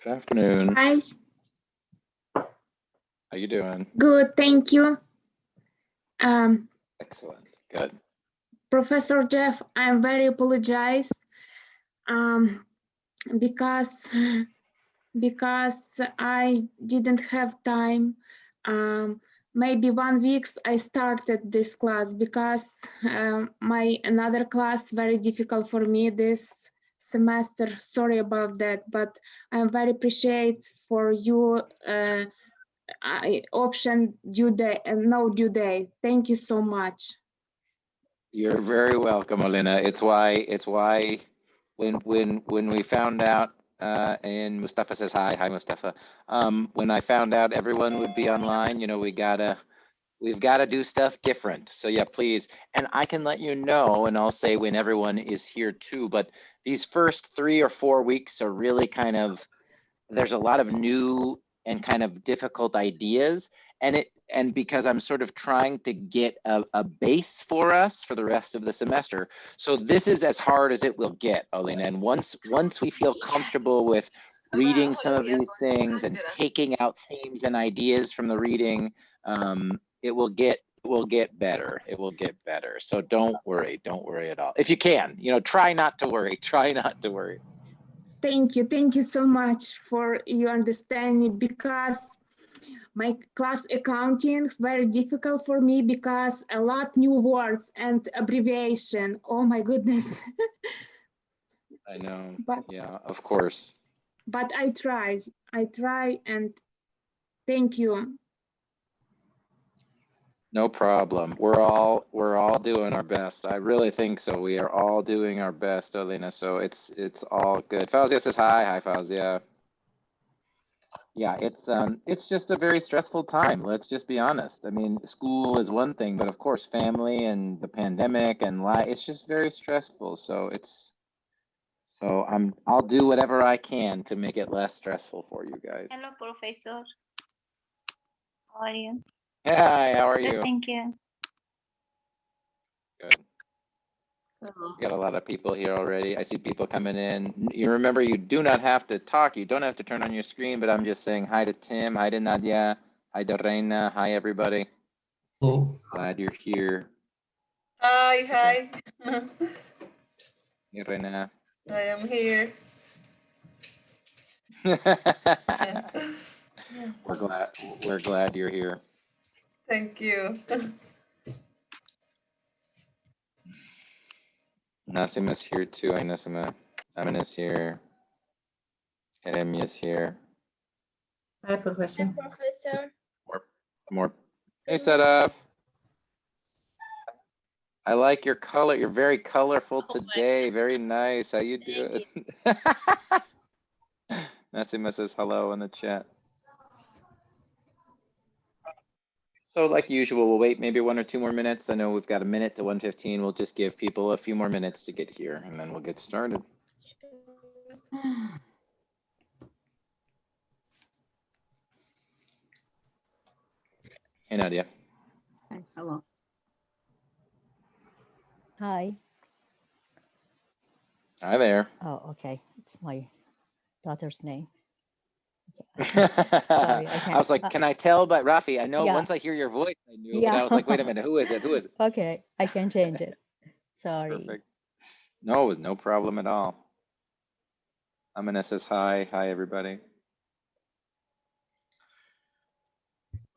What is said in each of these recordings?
Good afternoon. Hi, How you doing? good, thank you. Excellent. Good. Professor Jeff, I'm very apologize because I didn't have time. Maybe 1 week I started this class because my another class very difficult for me this semester. Sorry about that, but I'm very appreciate for you option due day and no due day. Thank you so much. You're very welcome, Alina. It's why when we found out and Mustafa says hi Mustafa. When I found out everyone would be online, you know, we've gotta do stuff different. So yeah, please. And I can let you know, and I'll say when everyone is here too, but these first 3 or 4 weeks are really kind of, there's a lot of new and kind of difficult ideas, and because I'm sort of trying to get a base for us for the rest of the semester. So this is as hard as it will get, Alina. And once we feel comfortable with reading some of these things and taking out themes and ideas from the reading, it will get better. It will get better. So don't worry at all. If you can, you know, try not to worry. Try not to worry. Thank you so much for your understanding because my class accounting very difficult for me because a lot new words and abbreviation. Oh my goodness. I know. But yeah, of course. But I try and thank you. No problem. We're all doing our best. I really think so. We are all doing our best, Olena. So it's all good. Fauzia says hi. Hi, Fauzia. Yeah, it's just a very stressful time. Let's just be honest. I mean, school is one thing, but of course, family and the pandemic and life, it's just very stressful. So I'll do whatever I can to make it less stressful for you guys. Hello, Professor. How are you? Hi, how are you? Good, thank you. Good. We got a lot of people here already. I see people coming in. You remember, you do not have to talk. You don't have to turn on your screen, but I'm just saying hi to Tim, hi to Nadia, hi to Reina, hi everybody. Hello. Glad you're here. Hi. Hey, Reina. I am here. We're glad you're here. Thank you. Nasima's here too. Hi, Nasima. Amin is here. Keremi is here. Hi, Professor. Hi, Professor. More. Hey, Sadaf. I like your color. You're very colorful today. Very nice. How you doing? Nasima says hello in the chat. So like usual, we'll wait maybe 1 or 2 more minutes. I know we've got a minute to 1:15. We'll just give people a few more minutes to get here and then we'll get started. Hey, Nadia. Hi, hello. Hi. Hi there. Oh, okay. It's my daughter's name. Okay. Sorry, I was like, can I tell by Rafi? I know Yeah. once I hear your voice, I knew, Yeah. but I was like, wait a minute, who is it? Who is it? Okay, I can change it. Sorry. Perfect. No, no problem at all. Amina says hi. Hi, everybody.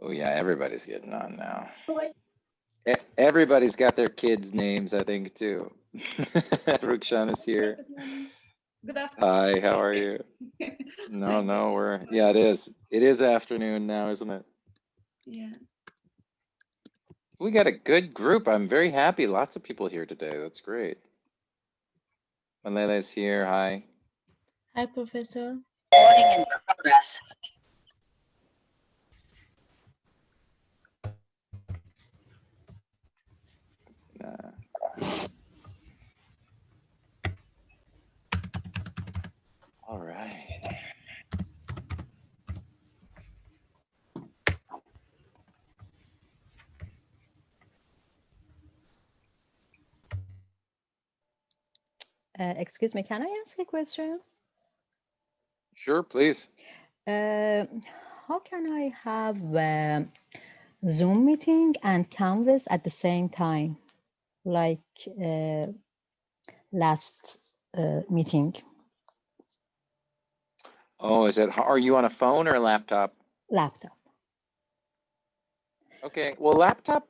Oh yeah, everybody's getting on now. Everybody's got their kids' names, I think, too. Rukshan is here. Good afternoon. Hi, how are you? No, yeah, it is. It is afternoon now, isn't it? Yeah. We got a good group. I'm very happy. Lots of people here today. That's great. Malala's here. Hi. Hi, Professor. Recording in progress. All right. Excuse me, can I ask a question? Sure, please. How can I have Zoom meeting and Canvas at the same time, like last meeting? Oh, are you on a phone or a laptop? Laptop. Okay, well, laptop,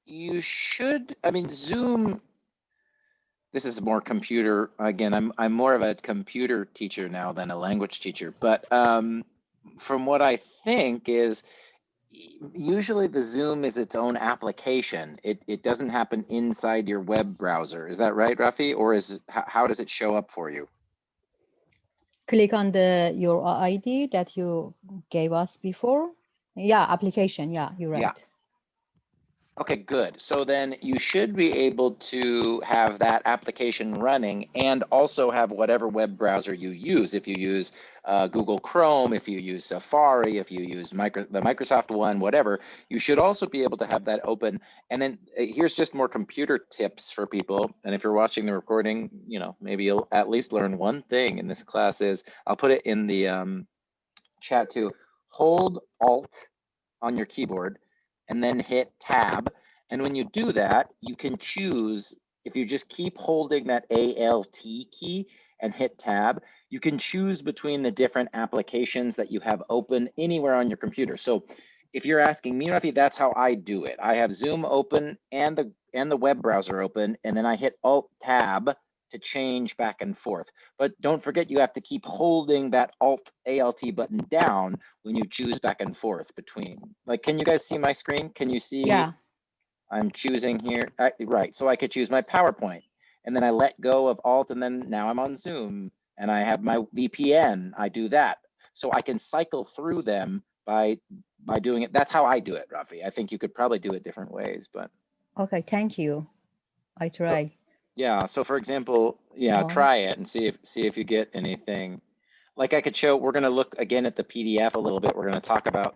you should, I mean, Zoom, this is more computer, again, I'm more of a computer teacher now than a language teacher, but from what I think is, usually the Zoom is its own application. It doesn't happen inside your web browser. Is that right, Rafi? Or how does it show up for you? Click on your ID that you gave us before. Yeah, application. Yeah, you're right. Yeah. Okay, good. So then you should be able to have that application running and also have whatever web browser you use. If you use Google Chrome, if you use Safari, if you use the Microsoft one, whatever, you should also be able to have that open. And then here's just more computer tips for people. And if you're watching the recording, you know, maybe you'll at least learn one thing in this class is, I'll put it in the chat too. Hold Alt on your keyboard and then hit Tab. And when you do that, you can choose, if you just keep holding that Alt key and hit Tab, you can choose between the different applications that you have open anywhere on your computer. So if you're asking me, Rafi, that's how I do it. I have Zoom open and the web browser open, and then I hit Alt Tab to change back and forth. But don't forget, you have to keep holding that Alt button down when you choose back and forth between. Like, can you guys see my screen? Can you see? Yeah. I'm choosing here, right? So I could choose my PowerPoint, and then I let go of Alt, and then now I'm on Zoom, and I have my VPN. I do that, so I can cycle through them by doing it. That's how I do it, Rafi. I think you could probably do it different ways, but Okay, thank you. I try. yeah. So for example, yeah, try it and see if you get anything. Like I could show. We're going to look again at the PDF a little bit. We're going to talk about.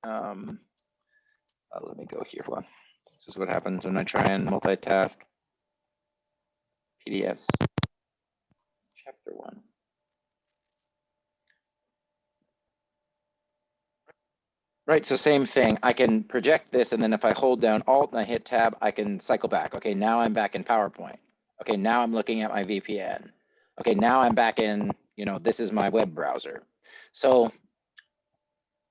Let me go here. Hold on. This is what happens when I try and multitask. PDFs. Chapter 1. Right, so same thing. I can project this, and then if I hold down Alt and I hit Tab, I can cycle back. Okay, now I'm back in PowerPoint. Okay, now I'm looking at my VPN. Okay, now I'm back in, you know, this is my web browser. So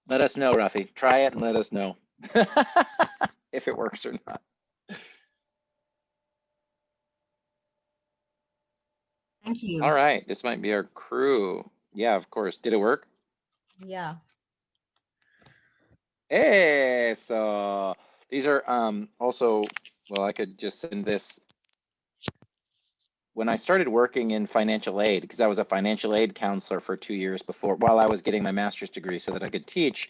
let us know, Rafi. Try it and let us know if it works or not. Thank you. All right, this might be our crew. Yeah, of course. Did it work? Yeah. Hey, so these are also, well, I could just send this. When I started working in financial aid, because I was a financial aid counselor for 2 years before, while I was getting my master's degree so that I could teach,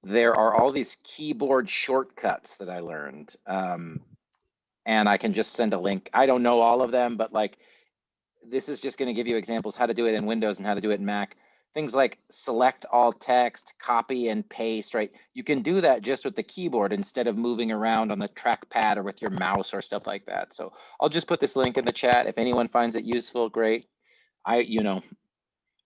there are all these keyboard shortcuts that I learned. And I can just send a link. I don't know all of them, but like, this is just going to give you examples how to do it in Windows and how to do it in Mac. Things like select all text, copy and paste, right? You can do that just with the keyboard instead of moving around on the trackpad or with your mouse or stuff like that. So I'll just put this link in the chat. If anyone finds it useful, great. You know,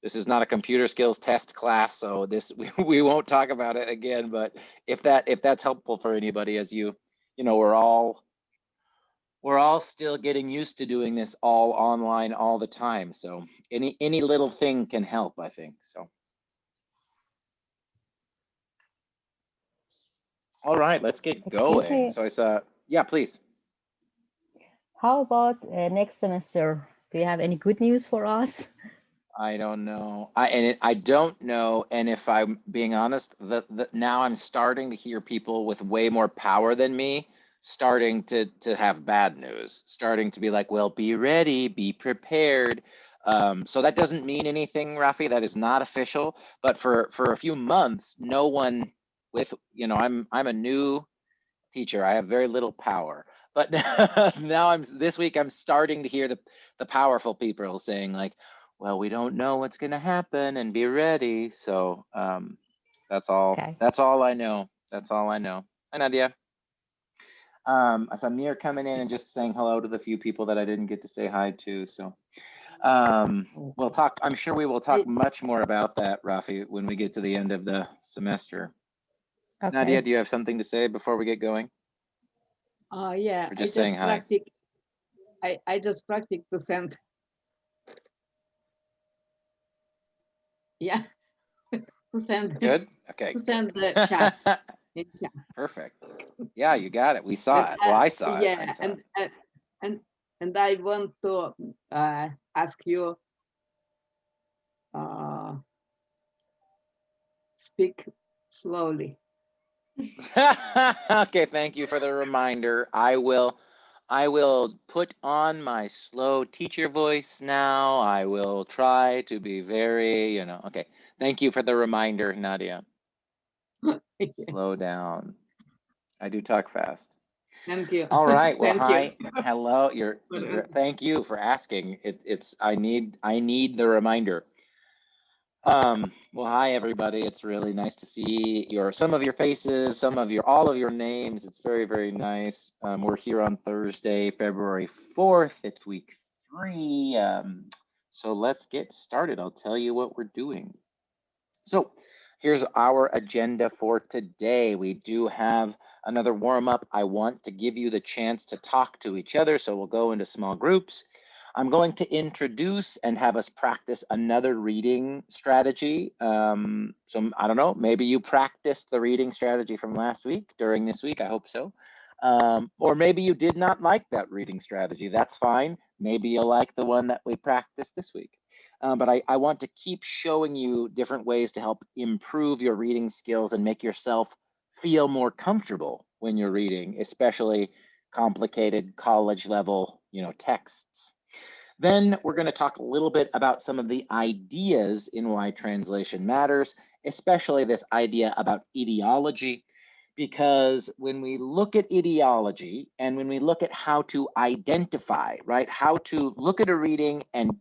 this is not a computer skills test class, so we won't talk about it again. But if that's helpful for anybody, as you know, we're all still getting used to doing this all online all the time. So any little thing can help, I think. So. All right, let's get Excuse going. me. So it's yeah, please. How about next semester? Do you have any good news for us? I don't know. I don't know. And if I'm being honest, now I'm starting to hear people with way more power than me starting to have bad news, starting to be like, well, be ready, be prepared. So that doesn't mean anything, Rafi. That is not official. But for a few months, no one with, you know, I'm a new teacher. I have very little power. But now this week I'm starting to hear the powerful people saying like, well, we don't know what's going to happen and be ready. So that's all. Okay. That's all I know. That's all I know. Hi, Nadia. I saw Mir coming in and just saying hello to the few people that I didn't get to say hi to. So We'll talk, I'm sure we will talk much more about that, Rafi, when we get to the end of the semester. Okay. Nadia, do you have something to say before we get going? Yeah, Or just saying hi? I just practice to send. Yeah, to send. Good? Okay. To send the chat. In chat. Perfect. Yeah, you got it. We saw it. Well, I saw it. Yeah, and I want to ask you speak slowly. Okay, thank you for the reminder. I will put on my slow teacher voice now. I will try to be very, okay. Thank you for the reminder, Nadia. Slow down. I do talk fast. Thank you. All right. Well, Thank hi. you. Hello. Thank you for asking. I need the reminder. Well, hi everybody. It's really nice to see some of your faces, all of your names. It's very, very nice. We're here on Thursday, February 4th. It's week 3. So let's get started. I'll tell you what we're doing. So here's our agenda for today. We do have another warm up. I want to give you the chance to talk to each other. So we'll go into small groups. I'm going to introduce and have us practice another reading strategy. So I don't know, maybe you practiced the reading strategy from last week during this week. I hope so. Or maybe you did not like that reading strategy. That's fine. Maybe you'll like the one that we practiced this week. But I want to keep showing you different ways to help improve your reading skills and make yourself feel more comfortable when you're reading, especially complicated college level, texts. Then we're going to talk a little bit about some of the ideas in why translation matters, especially this idea about ideology, because when we look at ideology and when we look at how to identify, right, how to look at a reading and,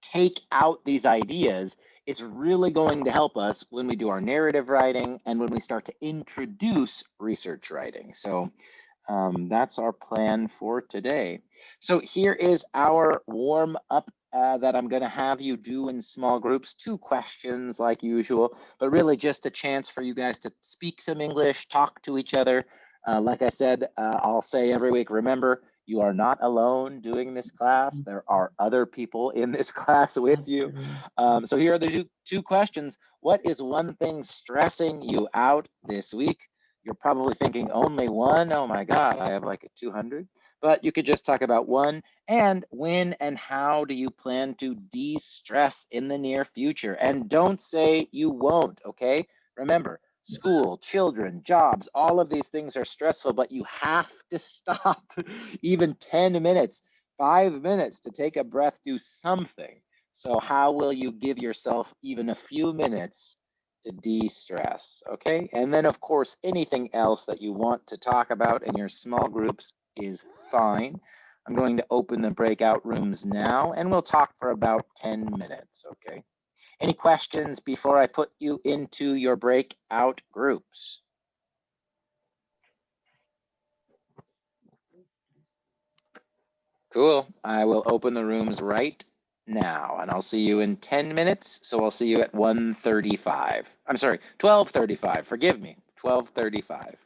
take out these ideas, it's really going to help us when we do our narrative writing and when we start to introduce research writing. So that's our plan for today. So here is our warm up that I'm going to have you do in small groups. 2 questions like usual, but really just a chance for you guys to speak some English, talk to each other. Like I said, I'll say every week, remember, you are not alone doing this class. There are other people in this class with you. So here are the 2 questions. What is one thing stressing you out this week? You're probably thinking only one. Oh my God, I have like a 200. But you could just talk about one. And when and how do you plan to de-stress in the near future? And don't say you won't, okay? Remember, school, children, jobs, all of these things are stressful, but you have to stop even 10 minutes, 5 minutes to take a breath, do something. So how will you give yourself even a few minutes to de-stress, okay? And then of course, anything else that you want to talk about in your small groups is fine. I'm going to open the breakout rooms now and we'll talk for about 10 minutes, okay? Any questions before I put you into your breakout groups? Cool, I will open the rooms right now and I'll see you in 10 minutes. So I'll see you at 1:35. I'm sorry, 12:35, forgive me, 12:35.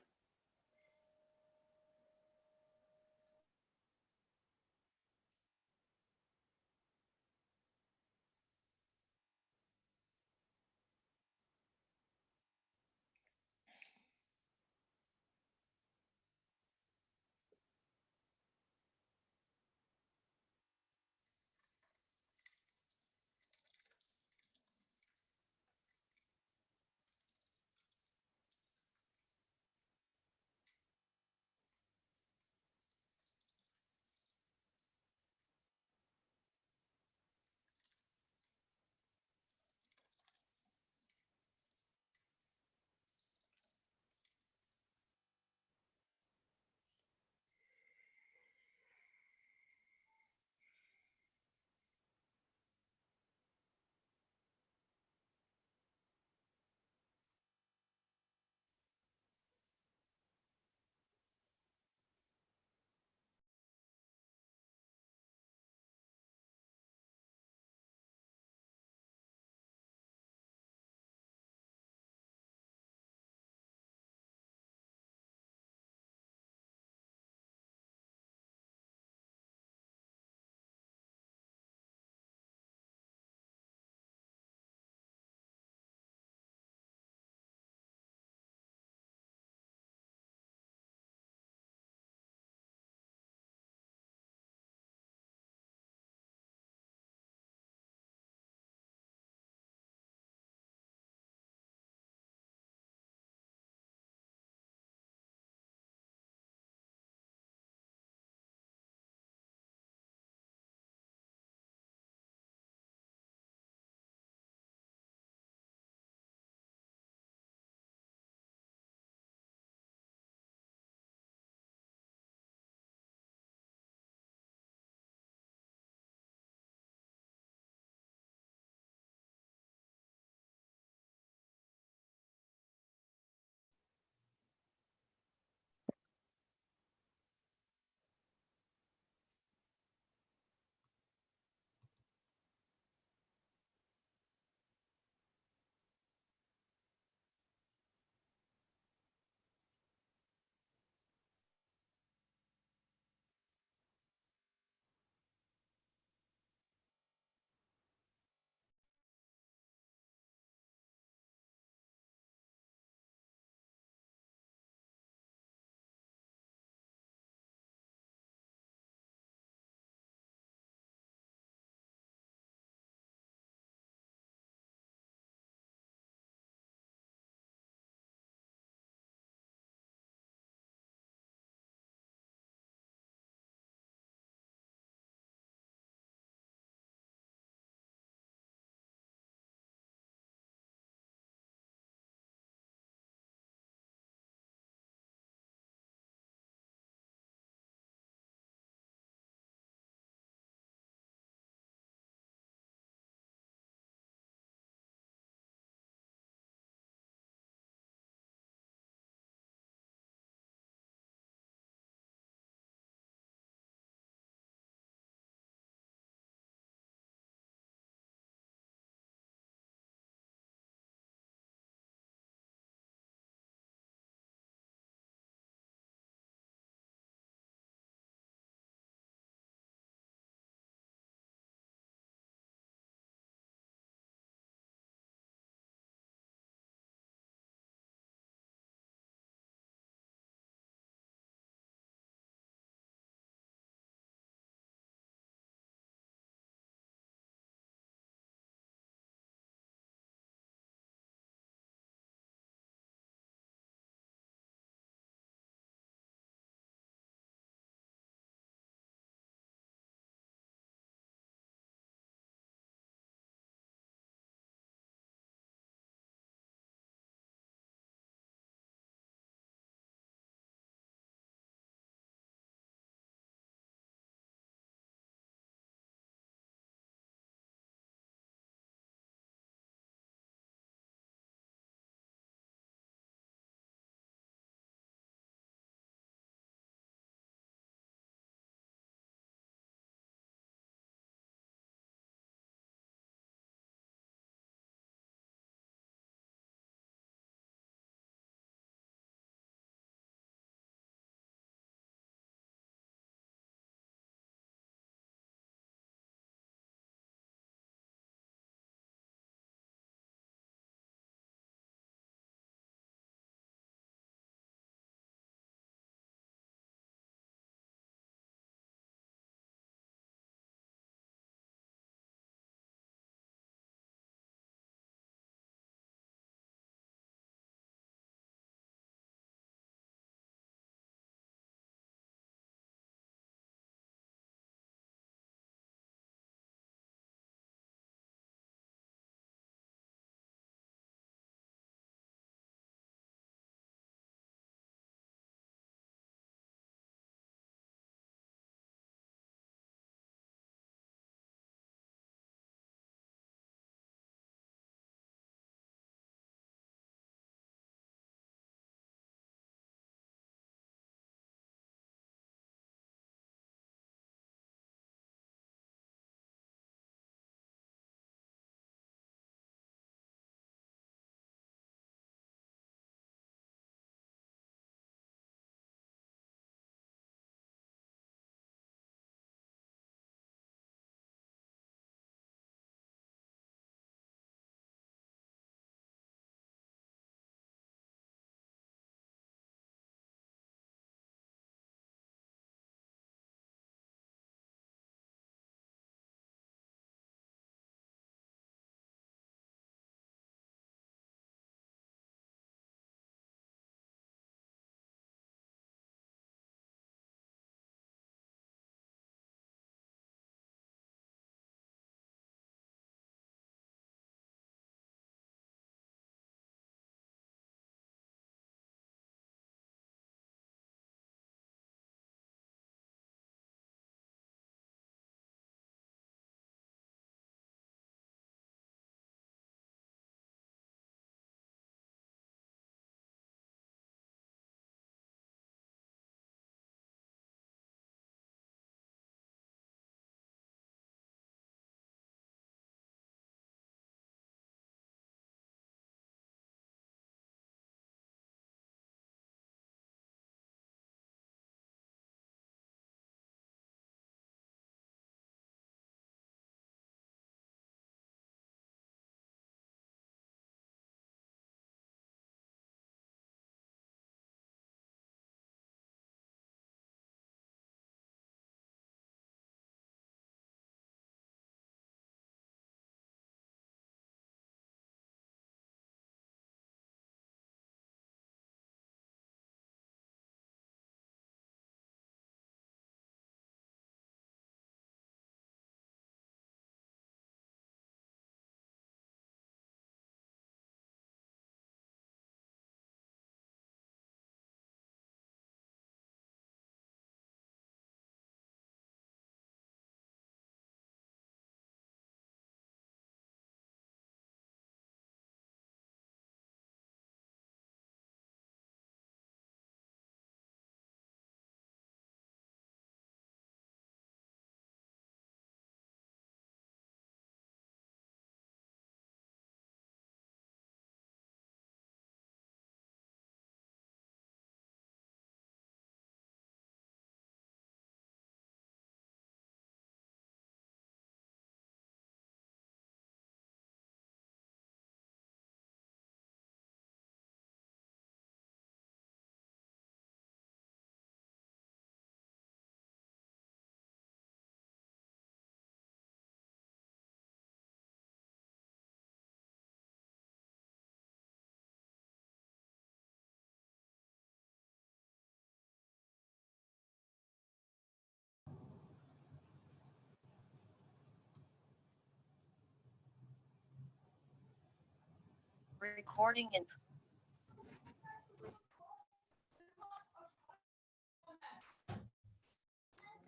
recording in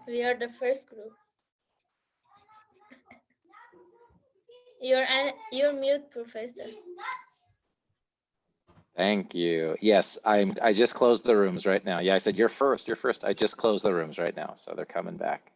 We are the first group. You're mute, Professor. Thank you. Yes, I just closed the rooms right now. Yeah, I said you're first. You're first. I just closed the rooms right now, so they're coming back.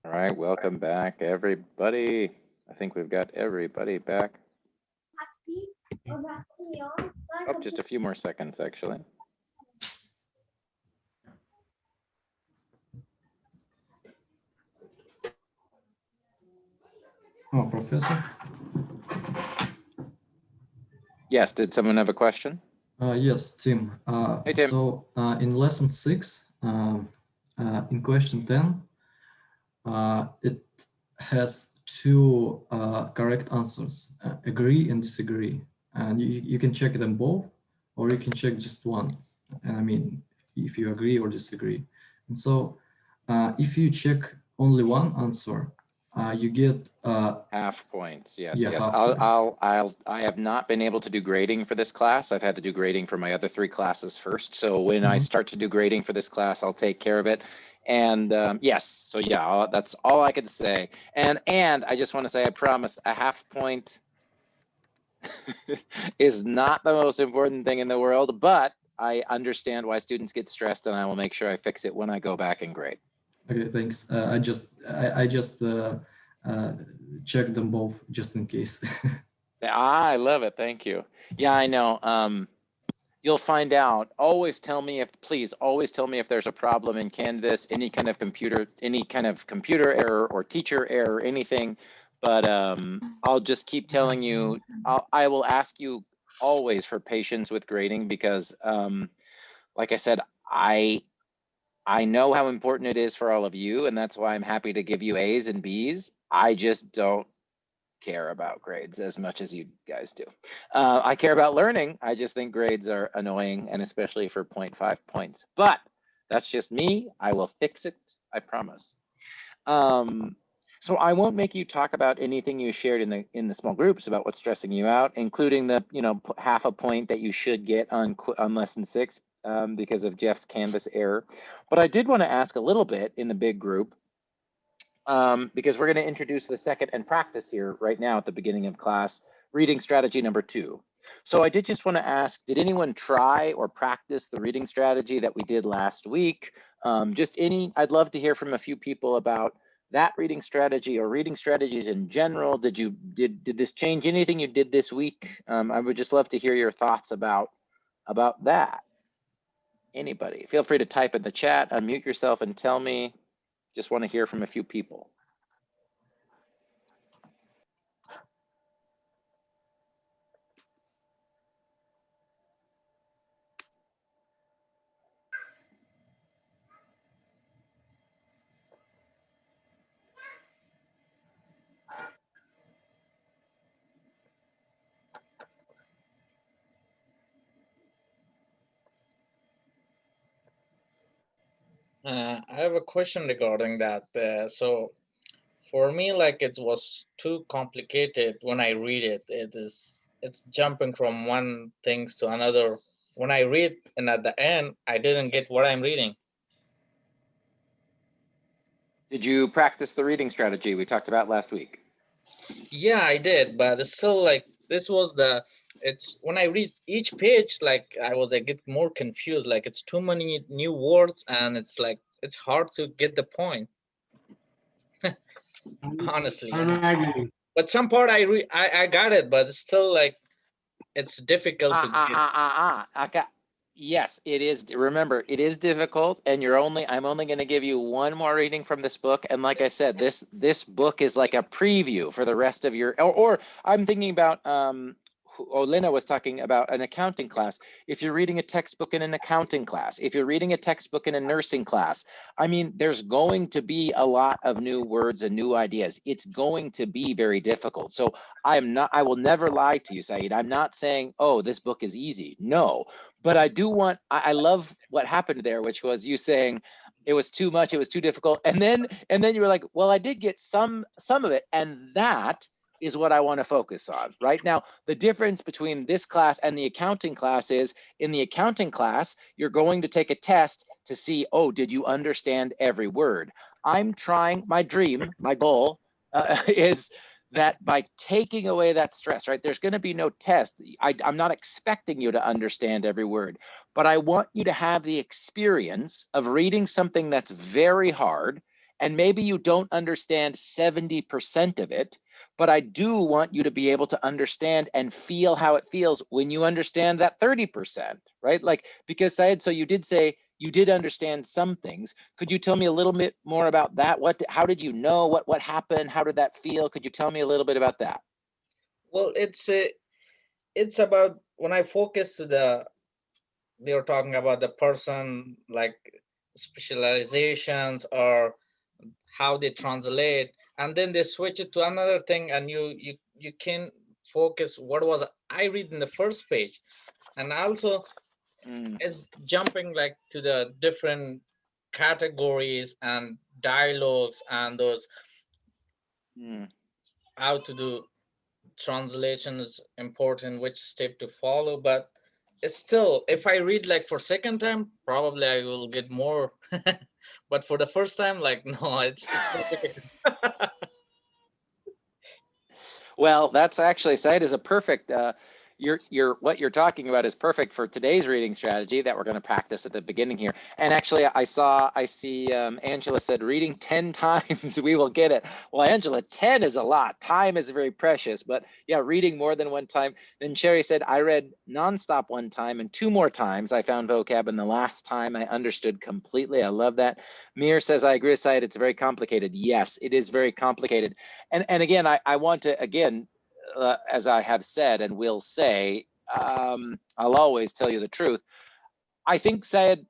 All right, welcome back, everybody. I think we've got everybody back. Oh, just a few more seconds, actually. Oh, Professor? Yes, did someone have a question? Yes, Tim. Hey, Tim. So in lesson 6, in question 10, it has two correct answers, agree and disagree. And you can check them both, or you can check just one. And I mean, if you agree or disagree. And so if you check only one answer, you get half points. Yes, yeah, yes. half I have not been able to do grading for this class. I've had to do grading for my other 3 classes first. So when I start to do grading for this class, I'll take care of it. And yes, so yeah, that's all I could say. And I just want to say, I promise, a half point is not the most important thing in the world, but I understand why students get stressed, and I will make sure I fix it when I go back and grade. Okay, thanks. I just checked them both just in case. I love it. Thank you. Yeah, I know. You'll find out. Always tell me please always tell me if there's a problem in Canvas, any kind of computer error or teacher error, anything. But I'll just keep telling you, I will ask you always for patience with grading, because like I said, I know how important it is for all of you, and that's why I'm happy to give you A's and B's. I just don't care about grades as much as you guys do. I care about learning. I just think grades are annoying, and especially for 0.5 points. But that's just me. I will fix it. I promise. So I won't make you talk about anything you shared in the small groups about what's stressing you out, including the half a point that you should get on lesson 6 because of Jeff's Canvas error. But I did want to ask a little bit in the big group, because we're going to introduce the second and practice here right now at the beginning of class, reading strategy number 2. So I did just want to ask, did anyone try or practice the reading strategy that we did last week? I'd love to hear from a few people about that reading strategy or reading strategies in general. Did this change anything you did this week? I would just love to hear your thoughts about that. Anybody? Feel free to type in the chat, unmute yourself and tell me. Just want to hear from a few people. I have a question regarding that. So for me, like, it was too complicated when I read it. It's jumping from one things to another. When I read and at the end, I didn't get what I'm reading. Did you practice the reading strategy we talked about last week? Yeah, I did, but it's still like it's when I read each page, like I get more confused. Like it's too many new words, and it's like it's hard to get the point. Honestly, but some part I got it, but it's still like it's difficult to get. Yes, it is. Remember, it is difficult, and I'm only going to give you one more reading from this book. And like I said, this book is like a preview for the rest of your, or I'm thinking about Olena was talking about an accounting class. If you're reading a textbook in an accounting class, if you're reading a textbook in a nursing class, I mean, there's going to be a lot of new words and new ideas. It's going to be very difficult. So I will never lie to you, Saeed. I'm not saying, oh, this book is easy. No, but I do want, I love what happened there, which was you saying, it was too much, it was too difficult. And then you were like, well, I did get some of it. And that is what I want to focus on right now. The difference between this class and the accounting class is in the accounting class, you're going to take a test to see, oh, did you understand every word? I'm trying, my dream, my goal is that by taking away that stress, right? There's going to be no test. I'm not expecting you to understand every word, but I want you to have the experience of reading something that's very hard, and maybe you don't understand 70% of it, but I do want you to be able to understand and feel how it feels when you understand that 30%, right? Like, because Syed, so you did say you did understand some things. Could you tell me a little bit more about that? How did you know? What happened? How did that feel? Could you tell me a little bit about that? Well, it's about when I focus to they were talking about the person, like specializations or how they translate, and then they switch it to another thing, and you can focus what was I read in the first page, and also is jumping like to the different categories and dialogues and those how to do translation is important, which step to follow. But it's still, if I read like for second time, probably I will get more. But for the first time, like, no, it's so difficult. Well, that's actually, Syed, is a perfect, what you're talking about is perfect for today's reading strategy that we're going to practice at the beginning here. And actually, I see Angela said reading 10 times, we will get it. Well, Angela, 10 is a lot. Time is very precious, but yeah, reading more than one time. Then Sherry said, I read nonstop one time and 2 more times I found vocab, and the last time I understood completely. I love that. Mir says, I agree with Syed, it's very complicated. Yes, it is very complicated. And again, I want to, again, as I have said and will say, I'll always tell you the truth. I think Syed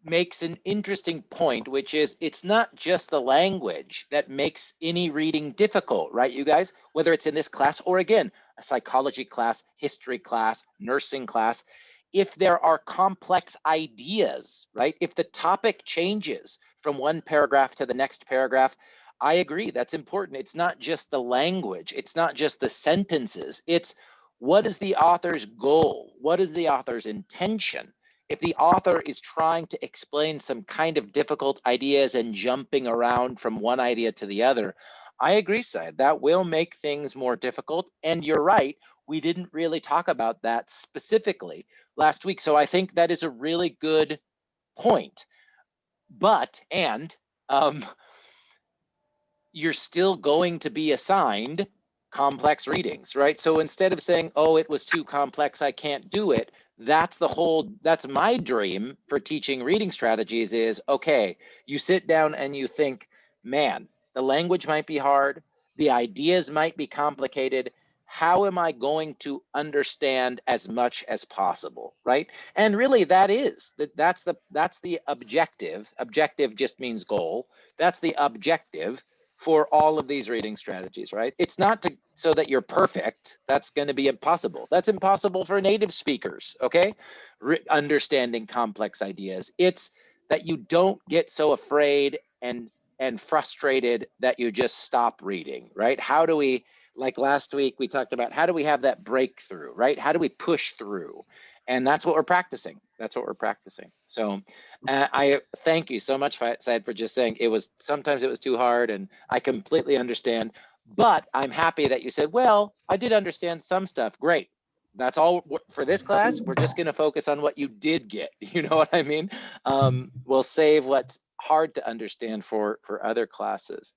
makes an interesting point, which is it's not just the language that makes any reading difficult, right, you guys? Whether it's in this class or, again, a psychology class, history class, nursing class, if there are complex ideas, right? If the topic changes from one paragraph to the next paragraph, I agree, that's important. It's not just the language. It's not just the sentences. It's what is the author's goal? What is the author's intention? If the author is trying to explain some kind of difficult ideas and jumping around from one idea to the other, I agree, Syed, that will make things more difficult. And you're right, we didn't really talk about that specifically last week. So I think that is a really good point. But, you're still going to be assigned complex readings, right? So instead of saying, oh, it was too complex, I can't do it, that's my dream for teaching reading strategies is, okay, you sit down and you think, man, the language might be hard, the ideas might be complicated, how am I going to understand as much as possible, right? And really that's the objective. Objective just means goal. That's the objective for all of these reading strategies, right? It's not so that you're perfect. That's going to be impossible. That's impossible for native speakers, okay? Understanding complex ideas. It's that you don't get so afraid and frustrated that you just stop reading, right? How do we, like last week, we talked about how do we have that breakthrough, right? How do we push through? And that's what we're practicing. That's what we're practicing. So I thank you so much, Syed, for just saying sometimes it was too hard, and I completely understand. But I'm happy that you said, well, I did understand some stuff. Great. That's all for this class. We're just going to focus on what you did get. You know what I mean? We'll save what's hard to understand for other classes.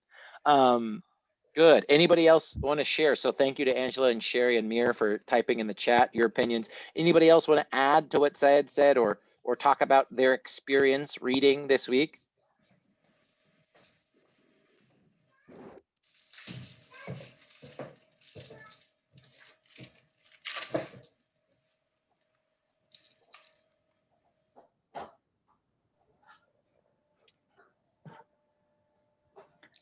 Good. Anybody else want to share? So thank you to Angela and Sherry and Mir for typing in the chat your opinions. Anybody else want to add to what Syed said or talk about their experience reading this week?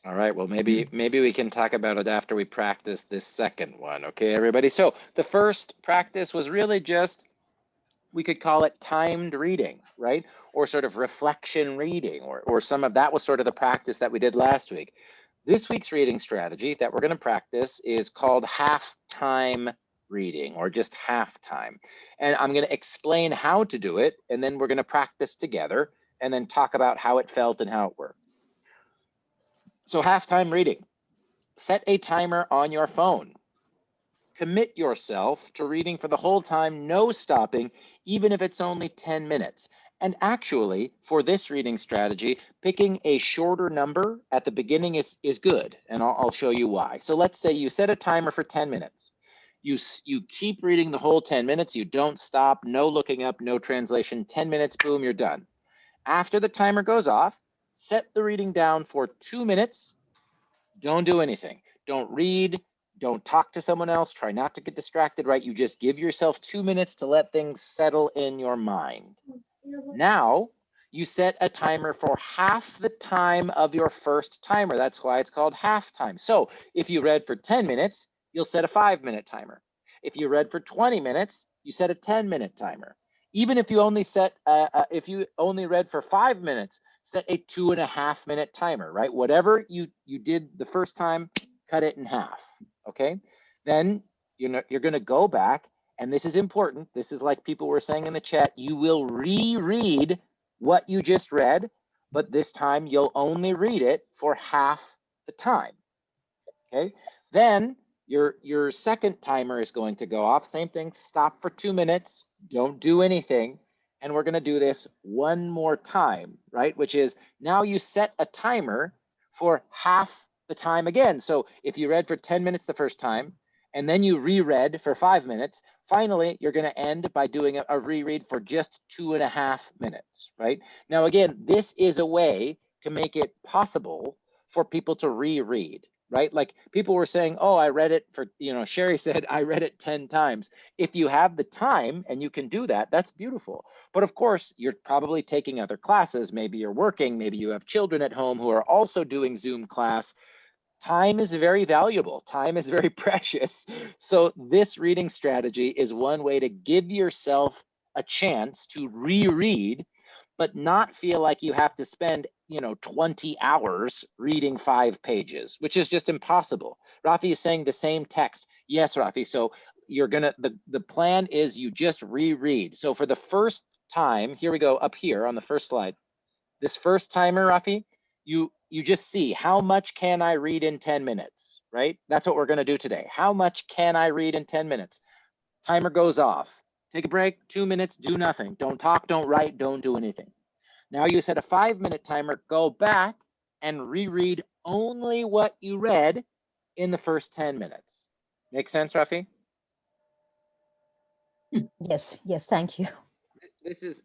All right, well, maybe we can talk about it after we practice this second one, okay, everybody? So the first practice was really just, we could call it timed reading, right? Or sort of reflection reading, or some of that was sort of the practice that we did last week. This week's reading strategy that we're going to practice is called half-time reading, or just half time. And I'm going to explain how to do it, and then we're going to practice together, and then talk about how it felt and how it worked. So half-time reading. Set a timer on your phone. Commit yourself to reading for the whole time, no stopping, even if it's only 10 minutes. And actually, for this reading strategy, picking a shorter number at the beginning is good, and I'll show you why. So let's say you set a timer for 10 minutes. You keep reading the whole 10 minutes, you don't stop, no looking up, no translation, 10 minutes, boom, you're done. After the timer goes off, set the reading down for 2 minutes. Don't do anything. Don't read. Don't talk to someone else. Try not to get distracted, right? You just give yourself 2 minutes to let things settle in your mind. Now, you set a timer for half the time of your first timer. That's why it's called half time. So if you read for 10 minutes, you'll set a 5-minute timer. If you read for 20 minutes, you set a 10-minute timer. Even if you only read for 5 minutes, set a 2.5-minute timer, right? Whatever you did the first time, cut it in half, okay? Then you're gonna go back, and this is important. This is like people were saying in the chat, you will reread what you just read, but this time you'll only read it for half the time, okay? Then your second timer is going to go off. Same thing, stop for 2 minutes, don't do anything. And we're gonna do this one more time, right? Which is, now you set a timer for half the time again. So if you read for 10 minutes the first time, and then you reread for 5 minutes, finally, you're gonna end by doing a reread for just 2.5 minutes, right? Now, again, this is a way to make it possible for people to reread, right? Like people were saying, oh, I read it for, Sherry said, I read it 10 times. If you have the time and you can do that, that's beautiful. But of course, you're probably taking other classes. Maybe you're working, maybe you have children at home who are also doing Zoom class. Time is very valuable. Time is very precious. So this reading strategy is one way to give yourself a chance to reread, but not feel like you have to spend 20 hours reading 5 pages, which is just impossible. Rafi is saying the same text. Yes, Rafi. So you're gonna, the plan is you just reread. So for the first time, here we go up here on the first slide. This first timer, Rafi, you just see how much can I read in 10 minutes, right? That's what we're gonna do today. How much can I read in 10 minutes? Timer goes off. Take a break, 2 minutes, do nothing. Don't talk, don't write, don't do anything. Now you set a 5-minute timer, go back and reread only what you read in the first 10 minutes. Make sense, Rafi? Yes, thank you. This is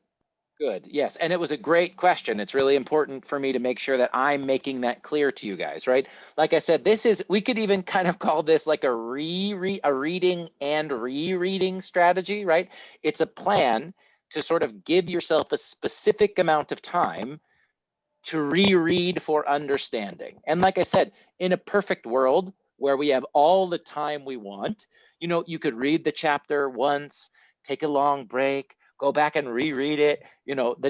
good, yes. And it was a great question. It's really important for me to make sure that I'm making that clear to you guys, right? Like I said, we could even kind of call this like a reading and rereading strategy, right? It's a plan to sort of give yourself a specific amount of time to reread for understanding. And like I said, in a perfect world where we have all the time we want, you could read the chapter once, take a long break, go back and reread it,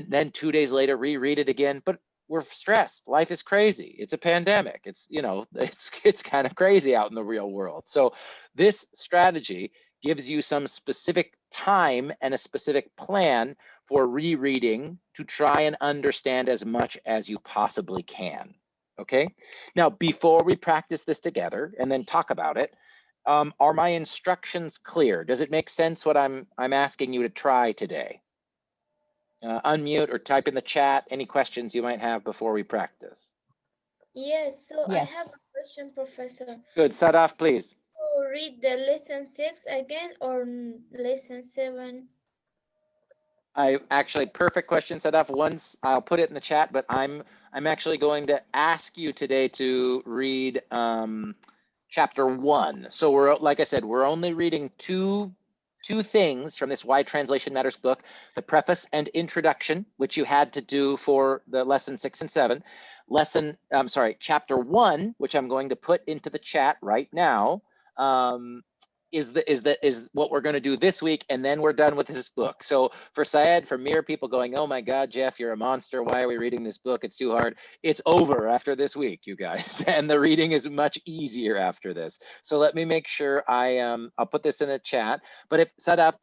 then 2 days later, reread it again. But we're stressed. Life is crazy. It's a pandemic. It's, it's kind of crazy out in the real world. So this strategy gives you some specific time and a specific plan for rereading to try and understand as much as you possibly can. Okay. Now, before we practice this together and then talk about it, are my instructions clear? Does it make sense what I'm asking you to try today? Unmute or type in the chat any questions you might have before we practice. Yes, so I have Yes. a question, Professor. Good. Sadaf, please. To read the lesson 6 again or lesson 7? Perfect question, Sadaf. Once I'll put it in the chat, but I'm actually going to ask you today to read chapter 1. So like I said, we're only reading 2 two things from this Why Translation Matters book, the preface and introduction, which you had to do for the lesson 6 and 7. Chapter 1, which I'm going to put into the chat right now, is what we're going to do this week, and then we're done with this book. So for Syed, for Mir, people going, oh my God, Jeff, you're a monster. Why are we reading this book? It's too hard. It's over after this week, you guys, and the reading is much easier after this. So let me make sure I'll put this in the chat. But if Sadaf,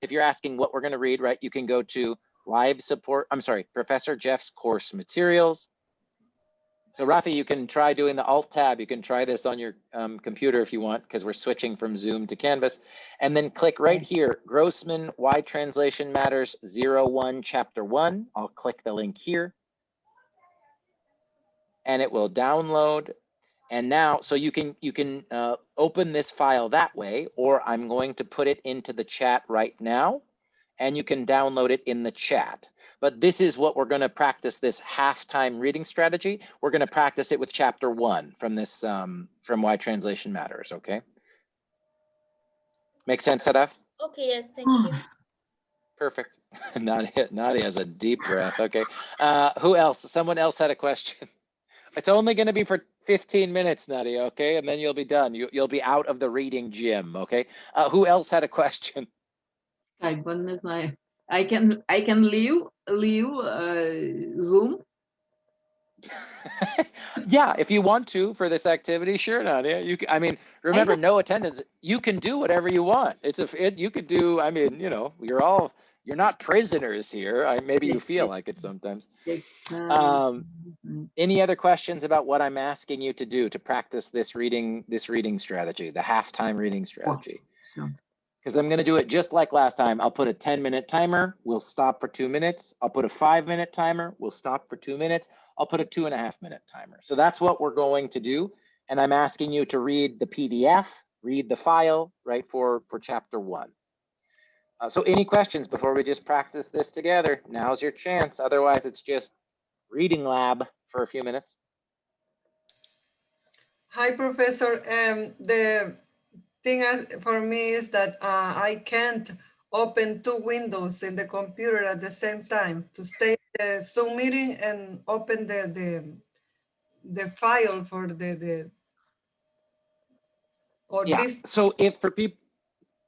if you're asking what we're going to read, right, you can go to Professor Jeff's course materials. So Rafi, you can try doing the Alt tab. You can try this on your computer if you want, because we're switching from Zoom to Canvas. And then click right here, Grossman, Why Translation Matters 01, Chapter 1. I'll click the link here. And it will download. And now, so you can open this file that way, or I'm going to put it into the chat right now, and you can download it in the chat. But this is what we're going to practice, this halftime reading strategy. We're going to practice it with chapter 1 from this, from Why Translation Matters, okay? Make sense, Sadaf? Okay, yes, thank you. Perfect. Nadia has a deep breath, okay. Who else? Someone else had a question. It's only going to be for 15 minutes, Nadia, okay? And then you'll be done. You'll be out of the reading gym, okay? Who else had a question? I can leave Zoom. Yeah, if you want to for this activity, sure, Nadia. You can, I mean, remember, no attendance. You can do whatever you want. You could do. I mean, you know, you're not prisoners here. Maybe you feel like it sometimes. Any other questions about what I'm asking you to do to practice this reading strategy, the halftime reading strategy? Because I'm going to do it just like last time. I'll put a 10-minute timer. We'll stop for 2 minutes. I'll put a 5-minute timer. We'll stop for 2 minutes. I'll put a 2.5-minute timer. So that's what we're going to do. And I'm asking you to read the PDF, read the file, right, for chapter 1. So any questions before we just practice this together? Now's your chance. Otherwise, it's just reading lab for a few minutes. Hi, Professor. The thing for me is that I can't open 2 windows in the computer at the same time to stay the Zoom meeting and open the file for this. So if for people,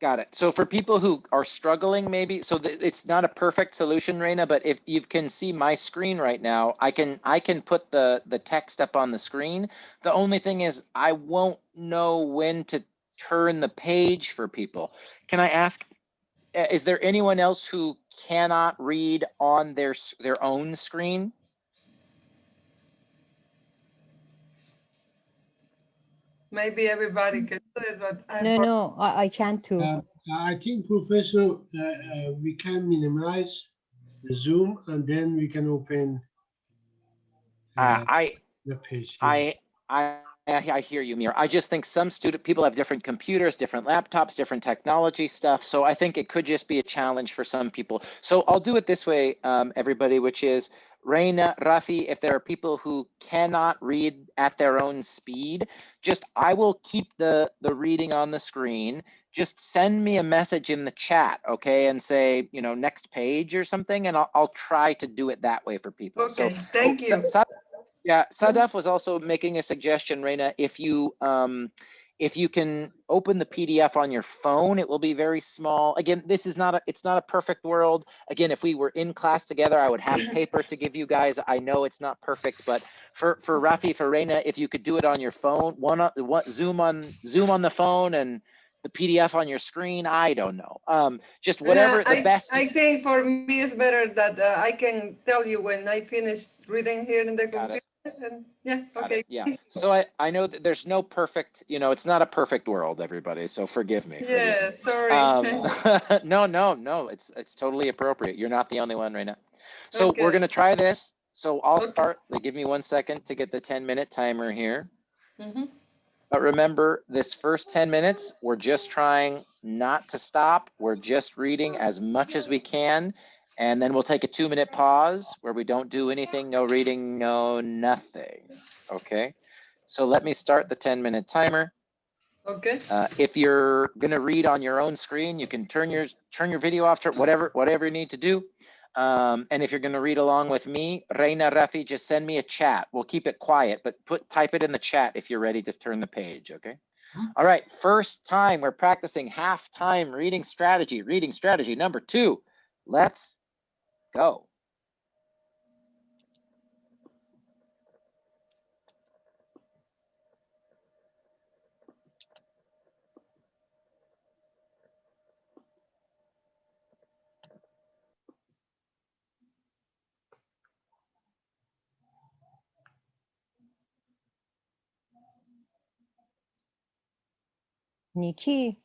got it. So for people who are struggling, maybe, so it's not a perfect solution, Reina, but if you can see my screen right now, I can put the text up on the screen. The only thing is I won't know when to turn the page for people. Can I ask, is there anyone else who cannot read on their own screen? Maybe everybody can do it, but No, I can't too. I think, Professor, we can minimize the Zoom and then we can open the page. I hear you, Mir. I just think some people have different computers, different laptops, different technology stuff. So I think it could just be a challenge for some people. So I'll do it this way, everybody, which is Reina, Rafi, if there are people who cannot read at their own speed, I will keep the reading on the screen. Just send me a message in the chat, okay, and say, you know, next page or something, and I'll try to do it that way for people. Okay, so, thank you. Yeah, Sadaf was also making a suggestion, Reina. If you can open the PDF on your phone, it will be very small. Again, this is it's not a perfect world. Again, if we were in class together, I would have paper to give you guys. I know it's not perfect, but for Rafi, for Reina, if you could do it on your phone, Zoom on the phone and the PDF on your screen, I don't know. Just whatever the best. I think for me it's better that I can tell you when I finish reading here in the computer. And yeah, okay. Yeah. So I know that there's no perfect, you know, it's not a perfect world, everybody. So forgive me. Yeah, sorry. No. It's totally appropriate. You're not the only one right now. So we're gonna try this. So I'll start. Give me 1 second to get the 10-minute timer here. But remember, this first 10 minutes, we're just trying not to stop. We're just reading as much as we can. And then we'll take a 2-minute pause where we don't do anything, no reading, no nothing. Okay, so let me start the 10-minute timer. Okay. If you're gonna read on your own screen, you can turn your video off, whatever you need to do. And if you're gonna read along with me, Reina, Rafi, just send me a chat. We'll keep it quiet, but type it in the chat if you're ready to turn the page, okay? All right, first time we're practicing halftime reading strategy number 2. Let's go. Nikki,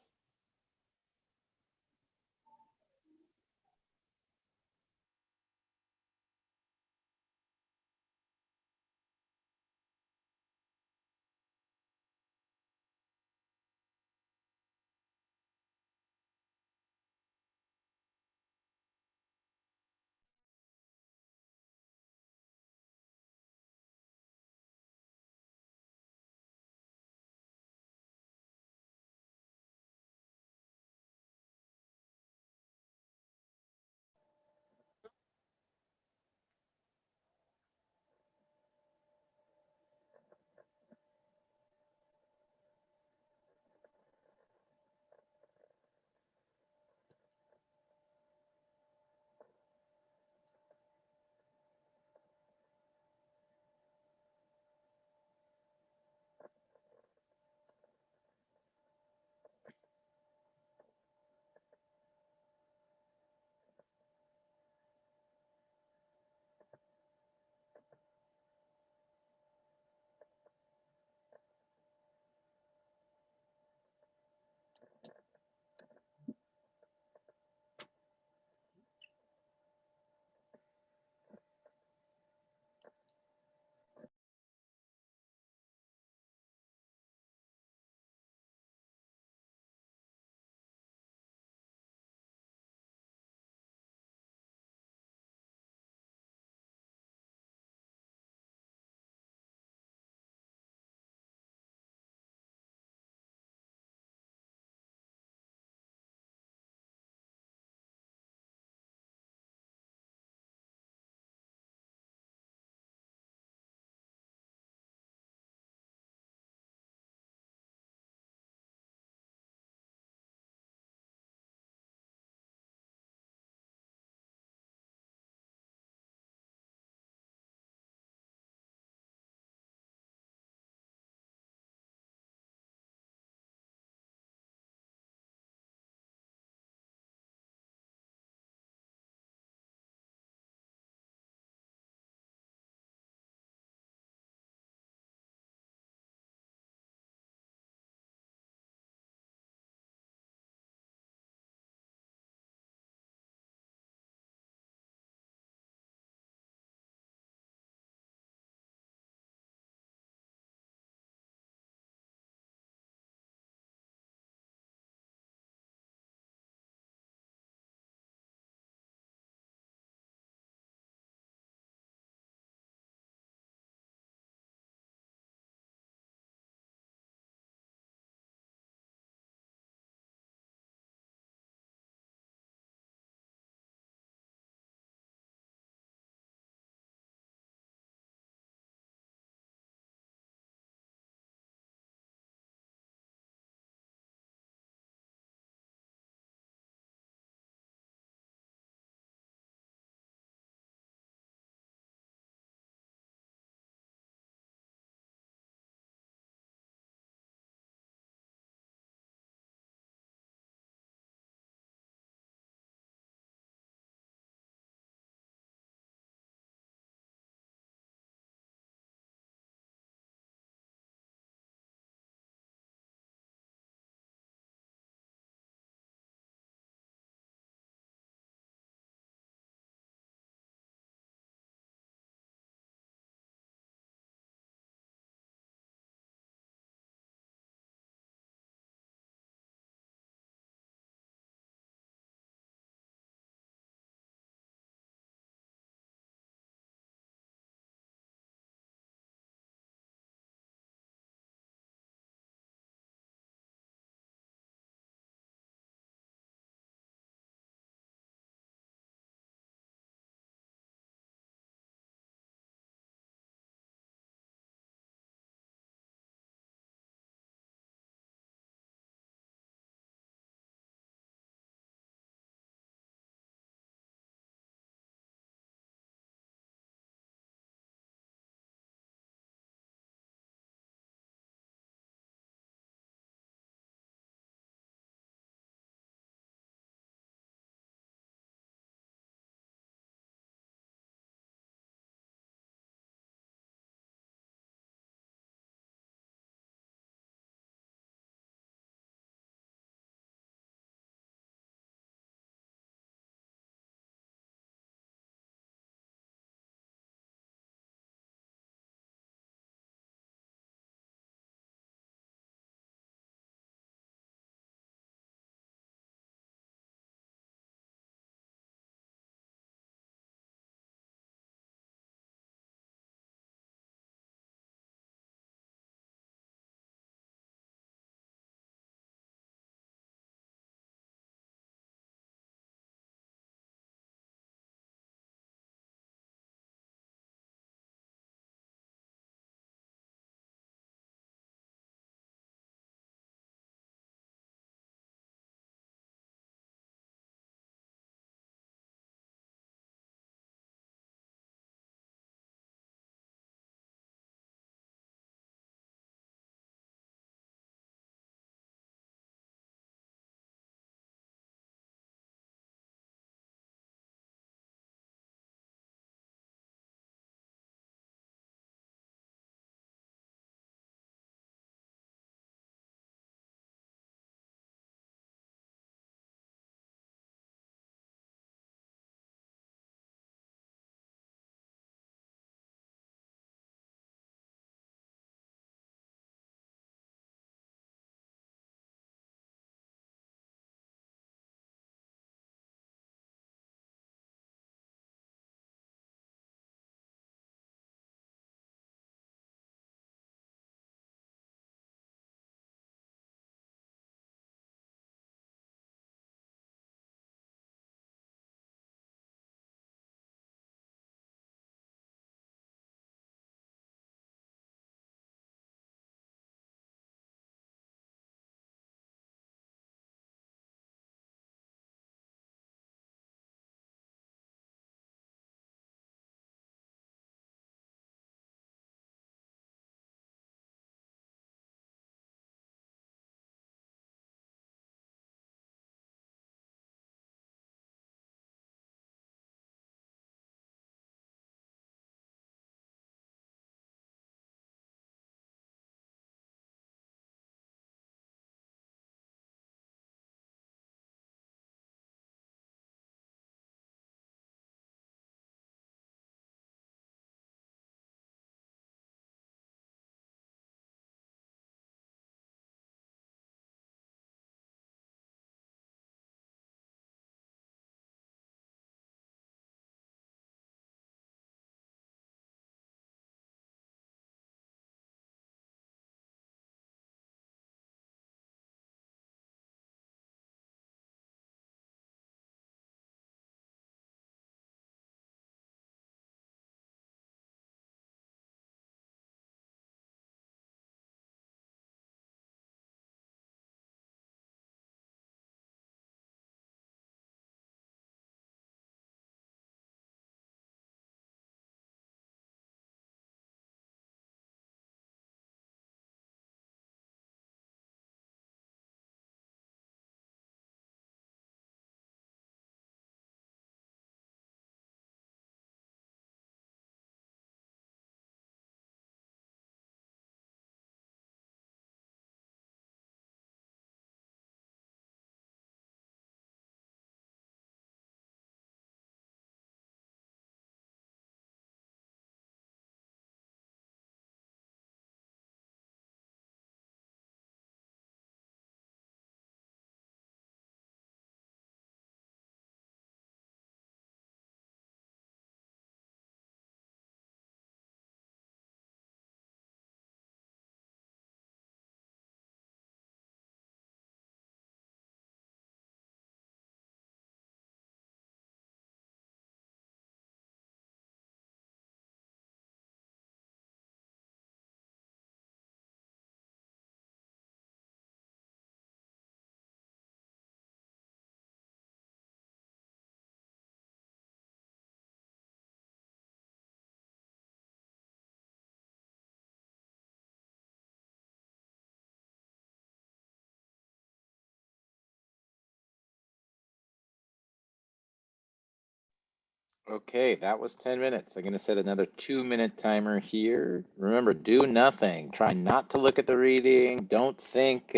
Okay, that was 10 minutes. I'm gonna set another 2-minute timer here. Remember, do nothing. Try not to look at the reading. Don't think,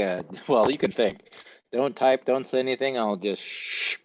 well, you can think. Don't type, don't say anything. I'll just shh.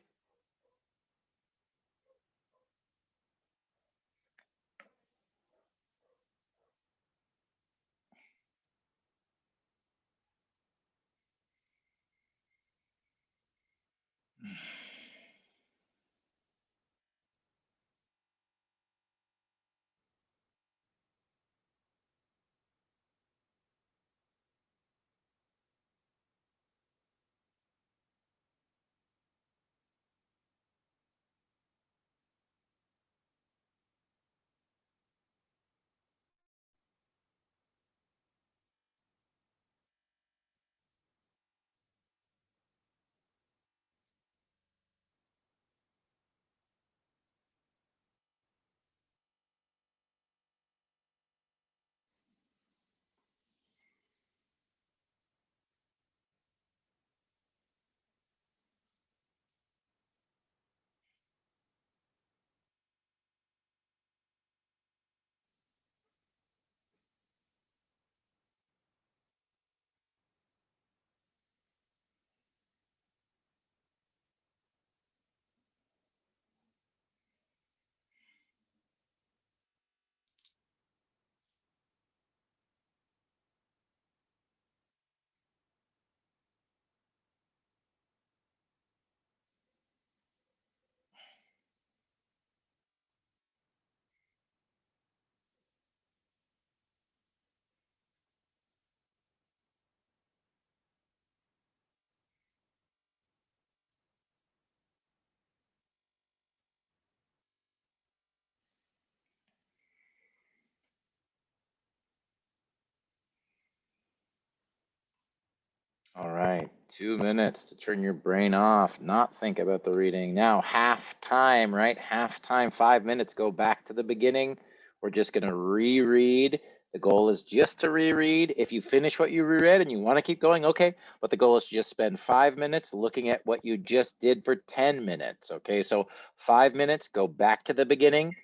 All right, 2 minutes to turn your brain off, not think about the reading. Now, half time, right? Half time, 5 minutes, go back to the beginning. We're just gonna reread. The goal is just to reread. If you finish what you reread and you wanna keep going, okay, but the goal is to just spend 5 minutes looking at what you just did for 10 minutes, okay? So 5 minutes, go back to the beginning.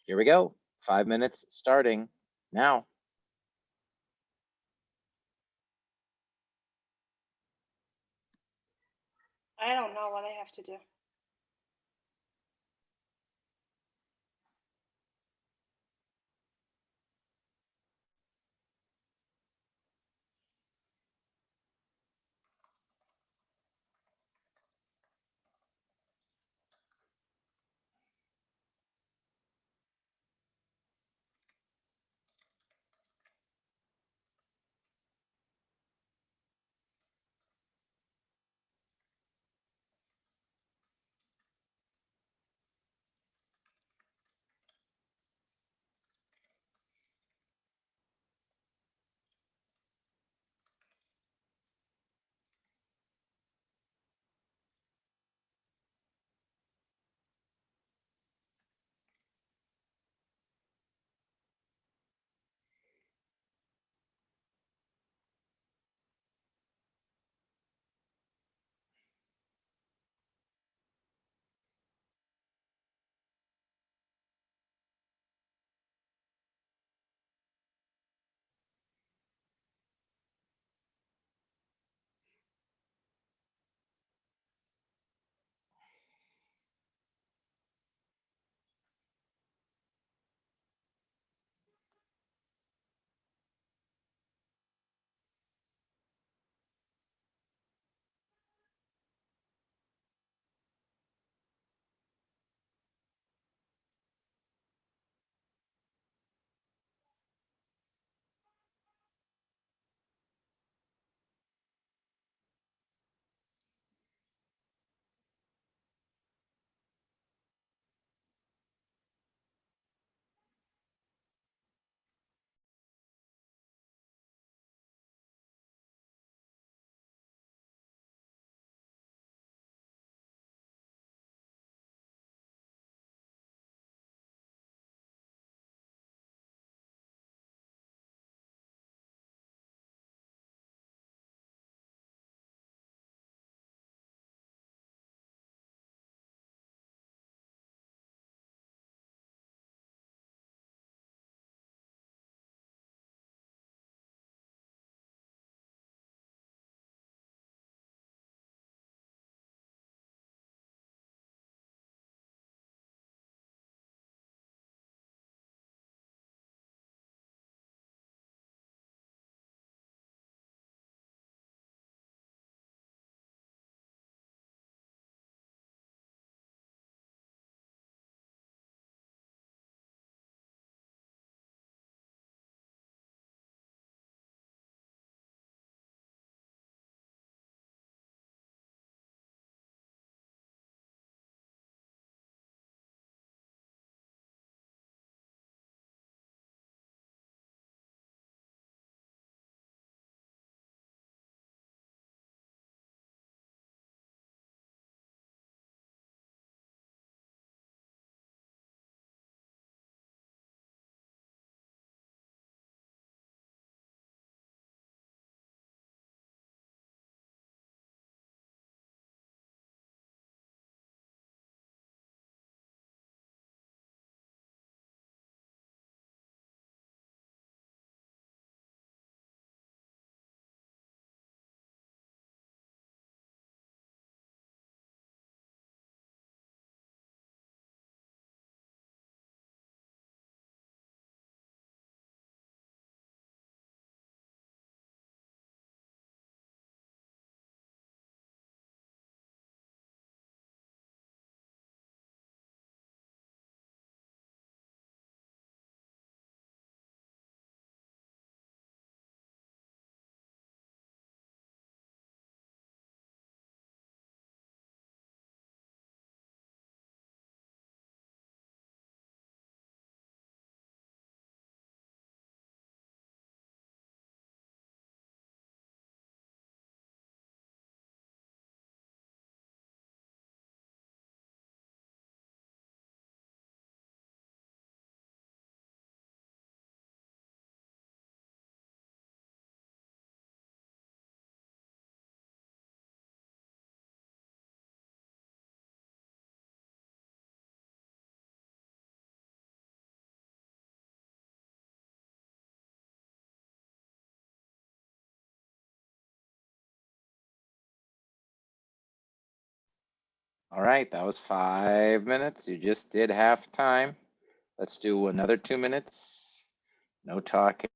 Here we go, 5 minutes starting now. I don't know what I have to do. All right, that was 5 minutes. You just did half time. Let's do another 2 minutes. No talking,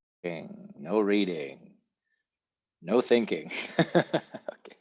no reading, no thinking. Okay.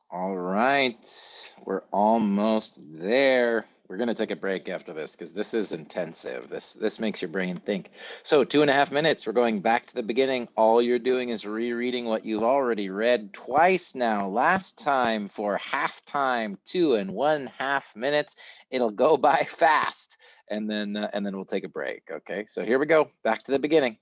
All right, we're almost there. We're gonna take a break after this because this is intensive. This makes your brain think. So 2.5 minutes, we're going back to the beginning. All you're doing is rereading what you've already read twice now. Last time for halftime, 2.5 minutes. It'll go by fast, and then we'll take a break. Okay, so here we go. Back to the beginning.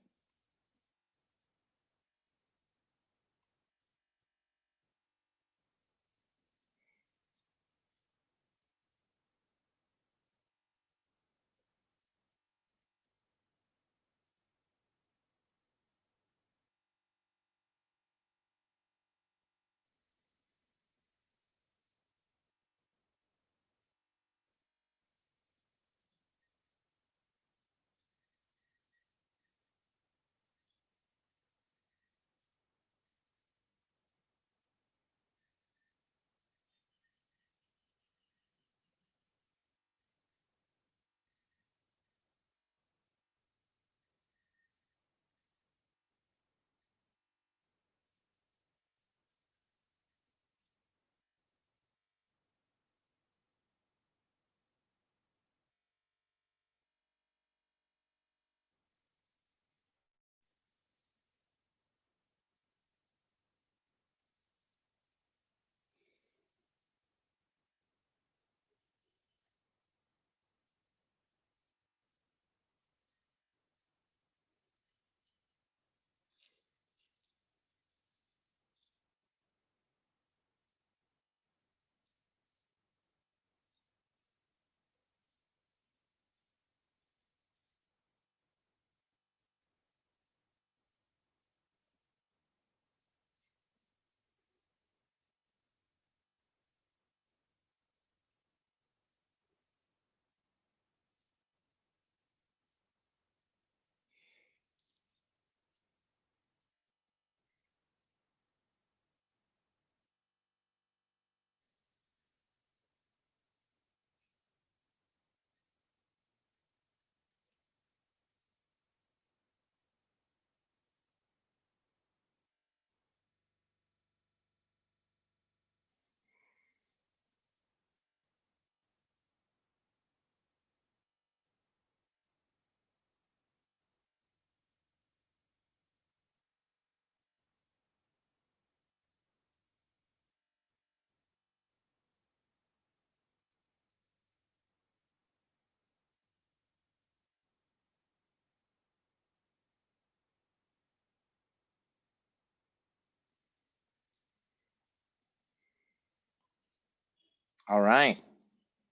All right.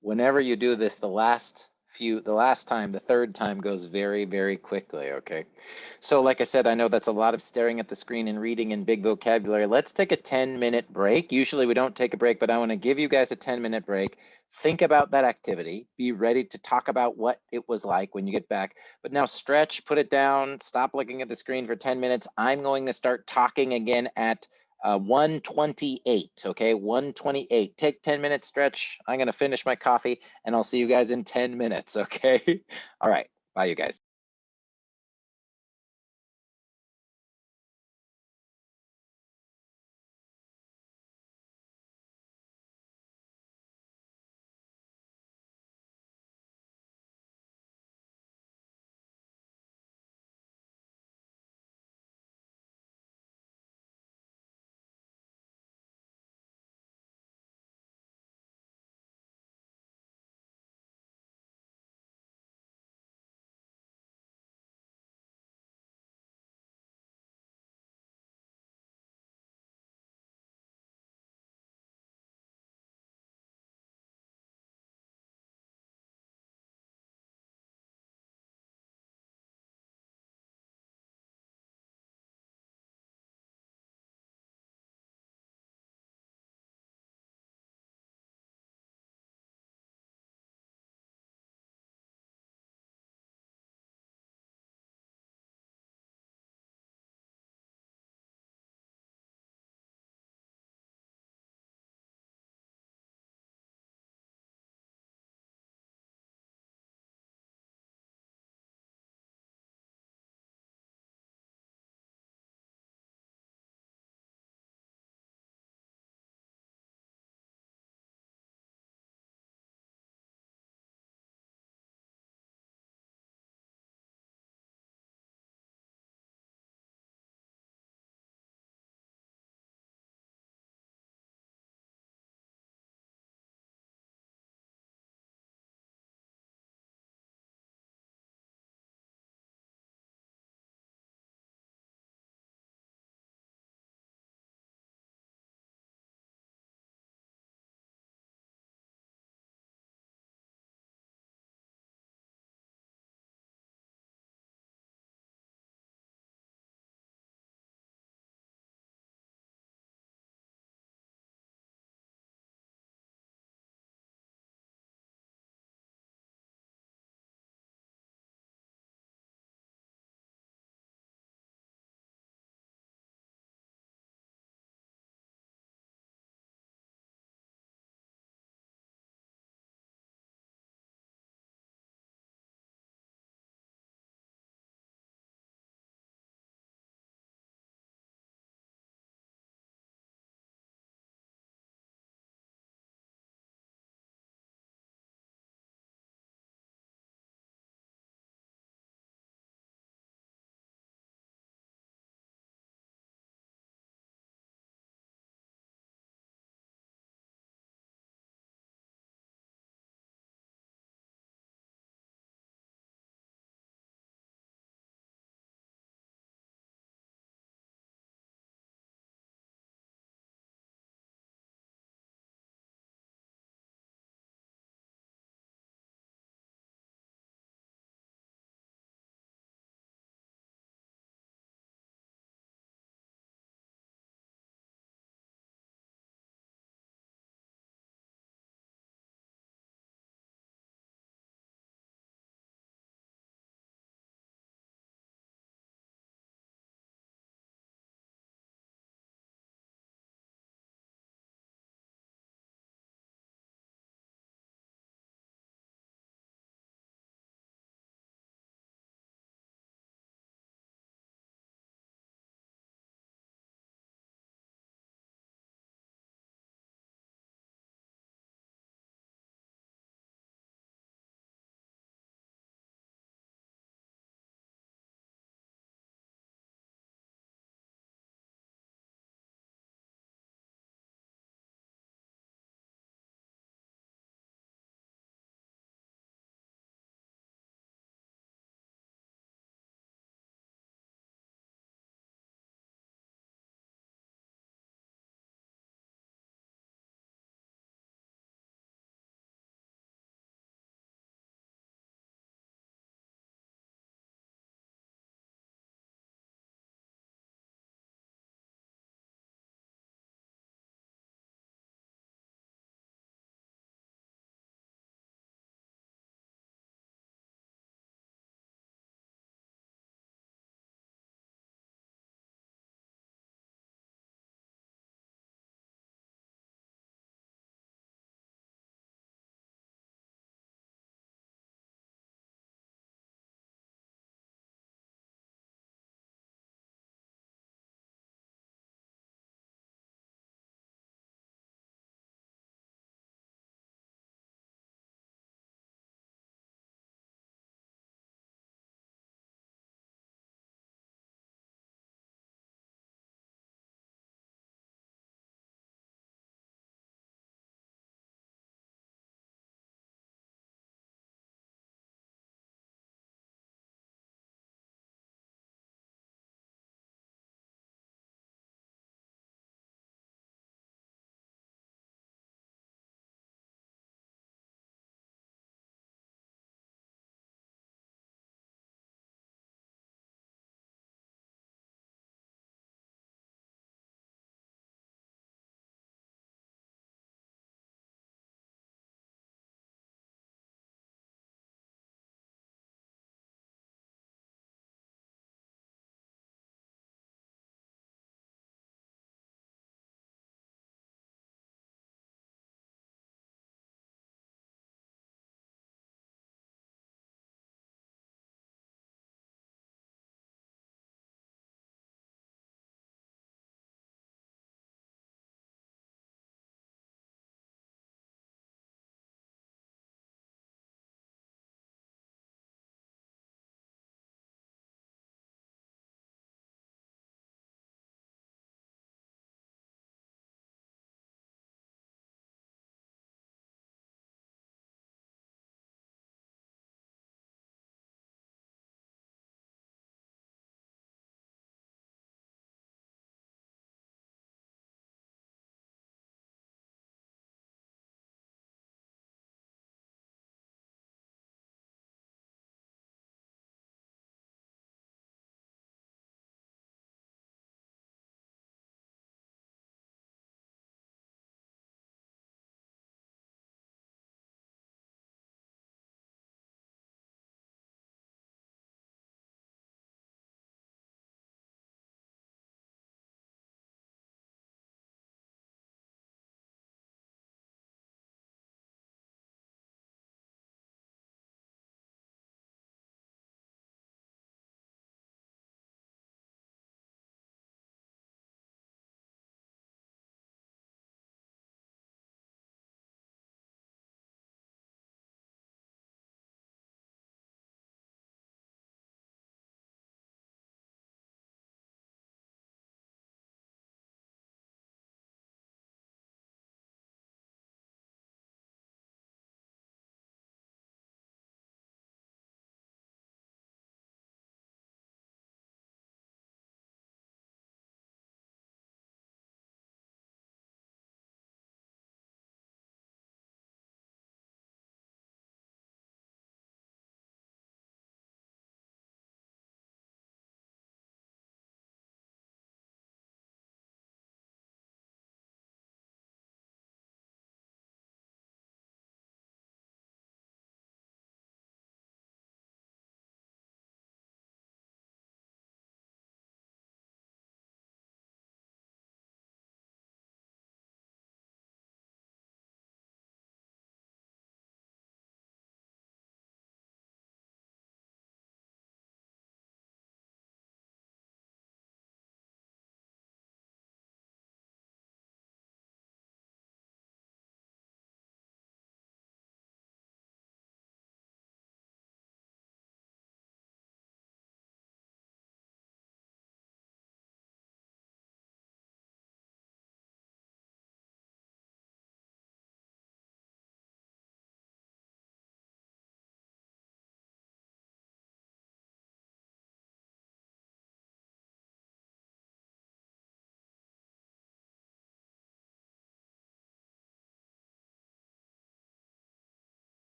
Whenever you do this, the last time, the third time goes very, very quickly, okay? So like I said, I know that's a lot of staring at the screen and reading in big vocabulary. Let's take a 10-minute break. Usually we don't take a break, but I want to give you guys a 10-minute break. Think about that activity. Be ready to talk about what it was like when you get back. But now stretch, put it down, stop looking at the screen for 10 minutes. I'm going to start talking again at 1:28, okay, 1:28. Take 10-minute stretch. I'm gonna finish my coffee and I'll see you guys in 10 minutes, okay? All right, bye you guys.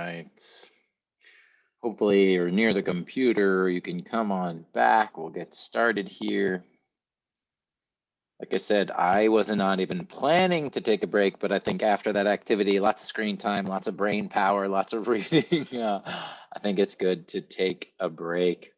right. Hopefully you're near the computer. You can come on back. We'll get started here. Like I said, I wasn't not even planning to take a break, but I think after that activity, lots of screen time, lots of brain power, lots of reading, I think it's good to take a break.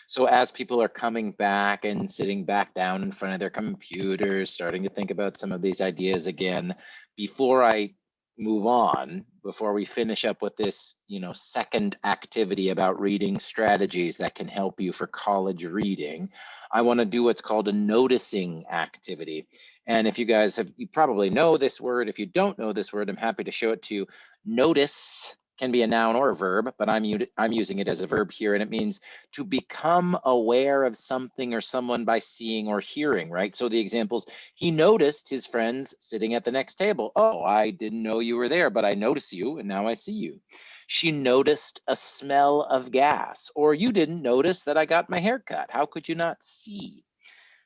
So as people are coming back and sitting back down in front of their computers, starting to think about some of these ideas again, before I move on, before we finish up with this, second activity about reading strategies that can help you for college reading, I want to do what's called a noticing activity. And if you guys you probably know this word. If you don't know this word, I'm happy to show it to you. Notice can be a noun or a verb, but I'm using it as a verb here, and it means to become aware of something or someone by seeing or hearing, right? So the examples, he noticed his friends sitting at the next table. Oh, I didn't know you were there, but I noticed you, and now I see you. She noticed a smell of gas, or you didn't notice that I got my hair cut. How could you not see?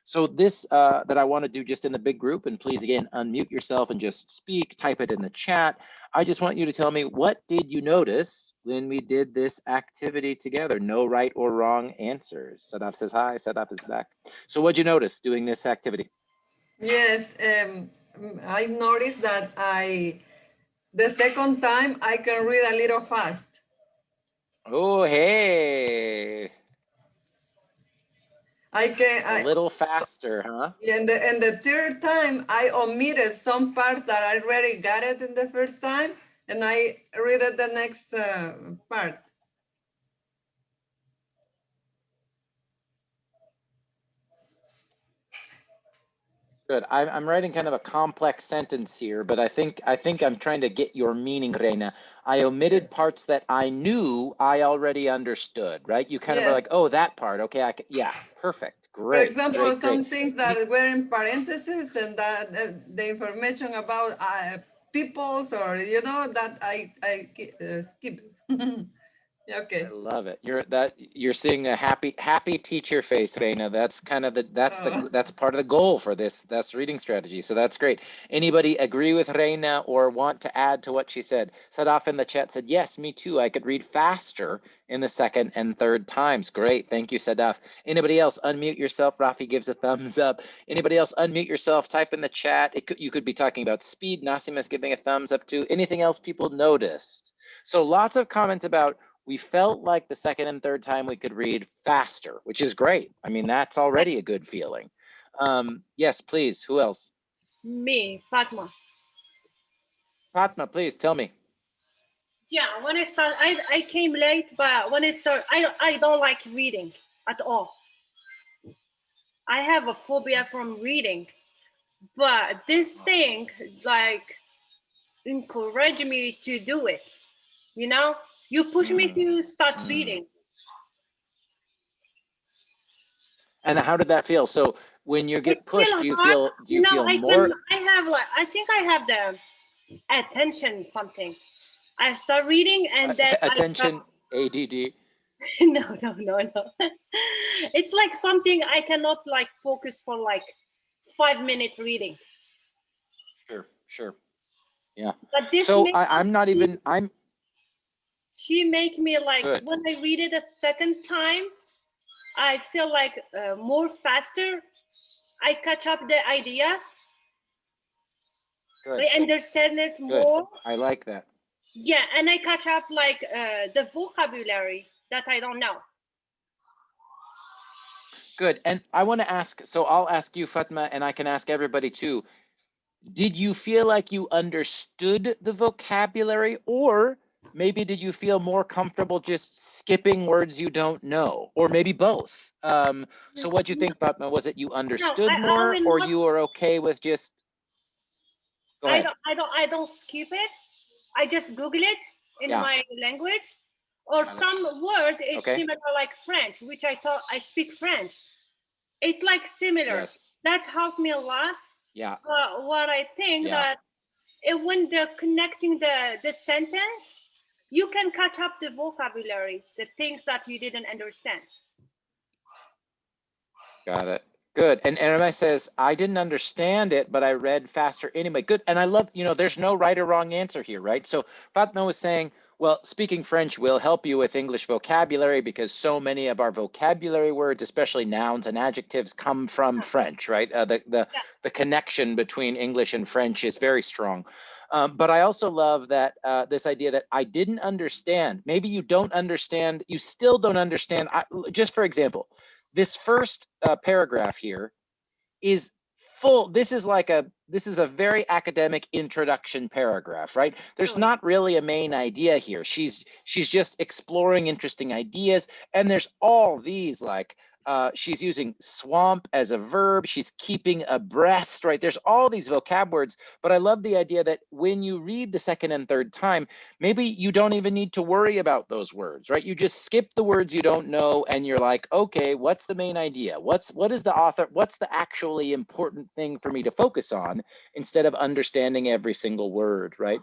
So this that I want to do just in the big group, and please again, unmute yourself and just speak, type it in the chat. I just want you to tell me, what did you notice when we did this activity together? No right or wrong answers. Sadaf says hi, Sadaf is back. So what'd you notice doing this activity? Yes, I noticed that the second time I can read a little fast. Oh, hey. A little faster, huh? And the third time I omitted some parts that I already got it in the first time, and I read it the next part. Good. I'm writing kind of a complex sentence here, but I think I'm trying to get your meaning, Reina. I omitted parts that I knew I already understood, right? You kind of are like, oh, that part. Okay, yeah, perfect. Great. For example, great, some great. things that were in parentheses and that the information about peoples or that I skip. Okay. I love it. You're seeing a happy teacher face, Reina. That's kind of that's part of the goal for this reading strategy. So that's great. Anybody agree with Reina or want to add to what she said? Sadaf in the chat said, yes, me too. I could read faster in the second and third times. Great. Thank you, Sadaf. Anybody else? Unmute yourself. Rafi gives a thumbs up. Anybody else? Unmute yourself. Type in the chat. You could be talking about speed. Nasima's giving a thumbs up too. Anything else people noticed? So lots of comments about we felt like the second and third time we could read faster, which is great. I mean, that's already a good feeling. Yes, please. Who else? Me, Fatma. Fatma, please tell me. Yeah, when I start, I came late, but when I start, I don't like reading at all. I have a phobia from reading, but this thing like encouraged me to do it. You push me to start reading. And how did that feel? So when you get pushed, do you feel more? I think I have the attention something. I start reading and then attention ADD. No. It's like something I cannot like focus for like 5 minutes reading. Sure. Yeah. But this so I'm not even. She make me like Good. when I read it a second time, I feel like more faster. I catch up the ideas. Good. I understand it Good. more. I like that. Yeah, and I catch up like the vocabulary that I don't know. Good. And I want to ask, so I'll ask you, Fatma, and I can ask everybody too. Did you feel like you understood the vocabulary, or maybe did you feel more comfortable just skipping words you don't know, or maybe both? So what do you think, Fatma? Was it you understood more, or you were okay with just? Go ahead. I don't skip it. I just Google it in my language, or some word. It's similar like French, which I thought I speak French. It's like similar. Yes. That helped me a lot. Yeah. What I think that when they're connecting the sentence, you can catch up the vocabulary, the things that you didn't understand. Got it. Good. And Emma says, I didn't understand it, but I read faster anyway. Good. And I love, there's no right or wrong answer here, right? So Fatma was saying, Well, speaking French will help you with English vocabulary because so many of our vocabulary words, especially nouns and adjectives, come from French, right? The connection between English and French is very strong. But I also love that this idea that I didn't understand. Maybe you don't understand, you still don't understand. Just for example, this first paragraph here is full. This is a very academic introduction paragraph, right? There's not really a main idea here. She's just exploring interesting ideas, and there's all these like she's using swamp as a verb. She's keeping abreast, right? There's all these vocab words, but I love the idea that when you read the second and third time, maybe you don't even need to worry about those words, right? You just skip the words you don't know, and you're like, okay, what's the main idea? What is the author? What's the actually important thing for me to focus on instead of understanding every single word, right?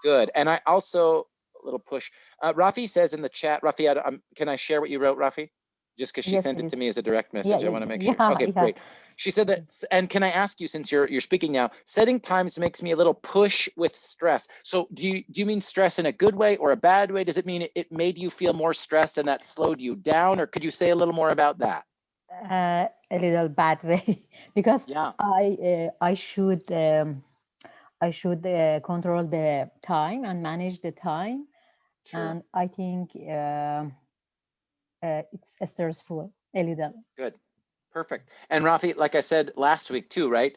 Good. And I also, a little push. Rafi says in the chat, Rafi, can I share what you wrote, Rafi? Just because she Yes, sent it please. to me as a direct message. I want to make sure. Yeah, Okay, yeah. great. She said that, and can I ask you, since you're speaking now, setting times makes me a little push with stress. So do you mean stress in a good way or a bad way? Does it mean it made you feel more stressed and that slowed you down? Or could you say a little more about that? A little bad way, because Yeah. I should control the time and manage the time. Sure. And I think it's stressful a little. Good. Perfect. And Rafi, like I said last week too, right?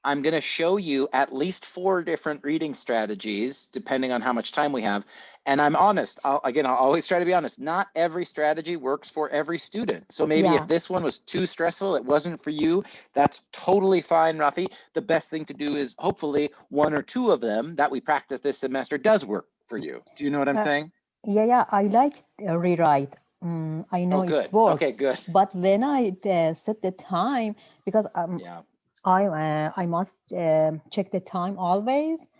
I'm going to show you at least 4 different reading strategies, depending on how much time we have. And I'm honest, I'll always try to be honest. Not every strategy works for every student. So maybe if this one was too stressful, it wasn't for you, that's totally fine, Rafi. The best thing to do is hopefully 1 or 2 of them that we practice this semester does work for you. Do you know what I'm saying? Yeah, I like rewrite. I know good. it works. Okay, good. But when I set the time, because I must check the time always,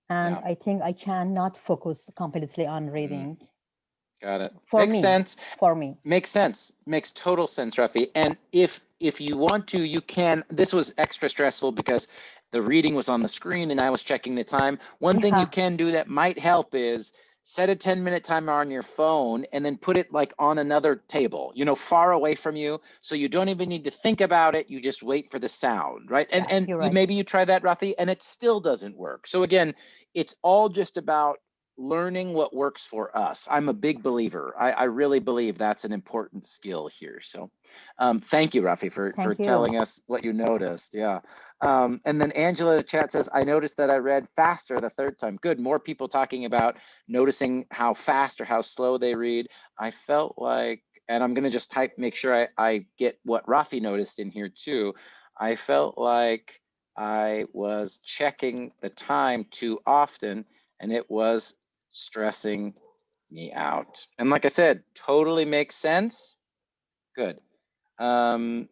and I think I cannot focus completely on reading. Got it. Makes sense. For me. Makes sense. Makes total sense, Rafi. And if you want to, you can. This was extra stressful because the reading was on the screen and I was checking the time. One thing you can do that might help is set a 10-minute timer on your phone and then put it like on another table, far away from you. So you don't even need to think about it. You just wait for the sound, right? And maybe you try that, Rafi, and it still doesn't work. So again, it's all just about learning what works for us. I'm a big believer. I really believe that's an important skill here. So thank you, Rafi, for telling us what you noticed. Yeah. And then Angela in the chat says, I noticed that I read faster the 3rd time. Good. More people talking about noticing how fast or how slow they read. I felt like, and I'm going to just make sure I get what Rafi noticed in here too. I felt like I was checking the time too often and it was stressing me out. And like I said, totally makes sense. Good. Saluba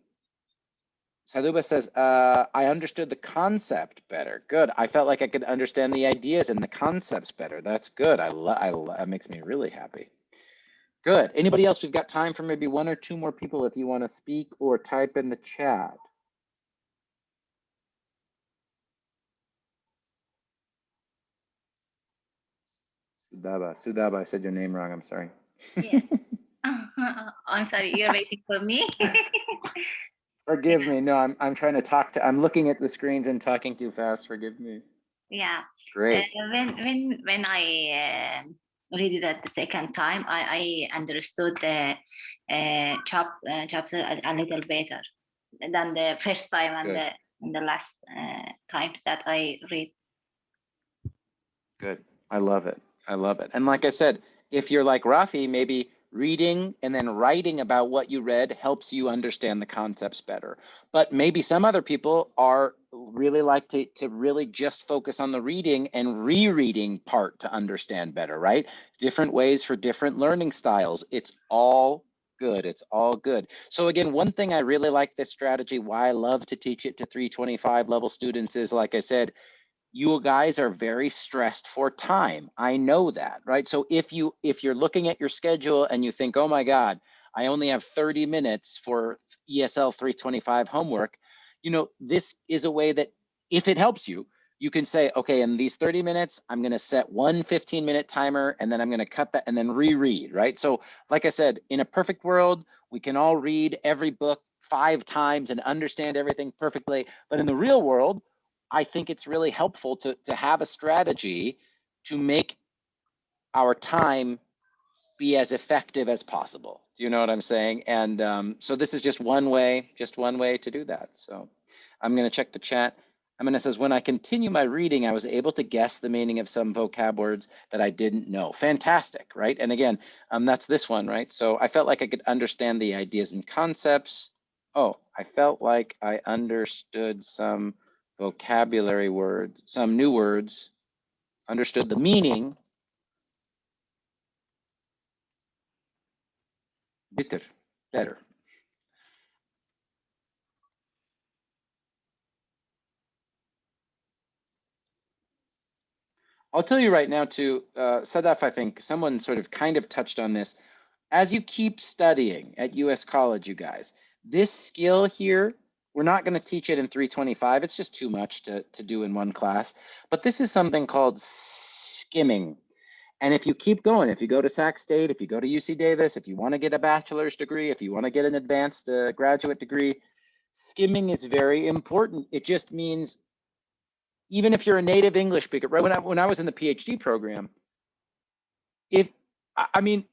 says, I understood the concept better. Good. I felt like I could understand the ideas and the concepts better. That's good. That makes me really happy. Good. Anybody else? We've got time for maybe 1 or 2 more people if you want to speak or type in the chat. Sudaba, I said your name wrong. I'm sorry. Yes. I'm sorry, you're waiting for me. Forgive me. No, I'm trying to talk to. I'm looking at the screens and talking too fast. Forgive me. Yeah. Great. When I read it at the second time, I understood the chapter a little better than the first time and the last times that I read. Good. I love it. I love it. And like I said, if you're like Rafi, maybe reading and then writing about what you read helps you understand the concepts better. But maybe some other people are really like to really just focus on the reading and rereading part to understand better, right? Different ways for different learning styles. It's all good. It's all good. So again, one thing I really like this strategy, why I love to teach it to 325 level students is, like I said, you guys are very stressed for time. I know that, right? So if you're looking at your schedule and you think, oh my God, I only have 30 minutes for ESL 325 homework, this is a way that, if it helps you, you can say, okay, in these 30 minutes, I'm going to set one 15-minute timer, and then I'm going to cut that and then reread, right? So like I said, in a perfect world, we can all read every book 5 times and understand everything perfectly. But in the real world, I think it's really helpful to have a strategy to make our time be as effective as possible. Do you know what I'm saying? And so this is just one way to do that. So I'm going to check the chat. Amina says, when I continue my reading, I was able to guess the meaning of some vocab words that I didn't know. Fantastic, right? And again, that's this one, right? So I felt like I could understand the ideas and concepts. Oh, I felt like I understood some vocabulary words, some new words, understood the meaning. Better. I'll tell you right now too, Sadaf, I think someone sort of kind of touched on this. As you keep studying at US College, you guys, this skill here, we're not going to teach it in 325. It's just too much to do in one class. But this is something called skimming. And if you keep going, if you go to Sac State, if you go to UC Davis, if you want to get a bachelor's degree, if you want to get an advanced graduate degree, skimming is very important. It just means even if you're a native English speaker, right? When I was in the PhD program, I mean,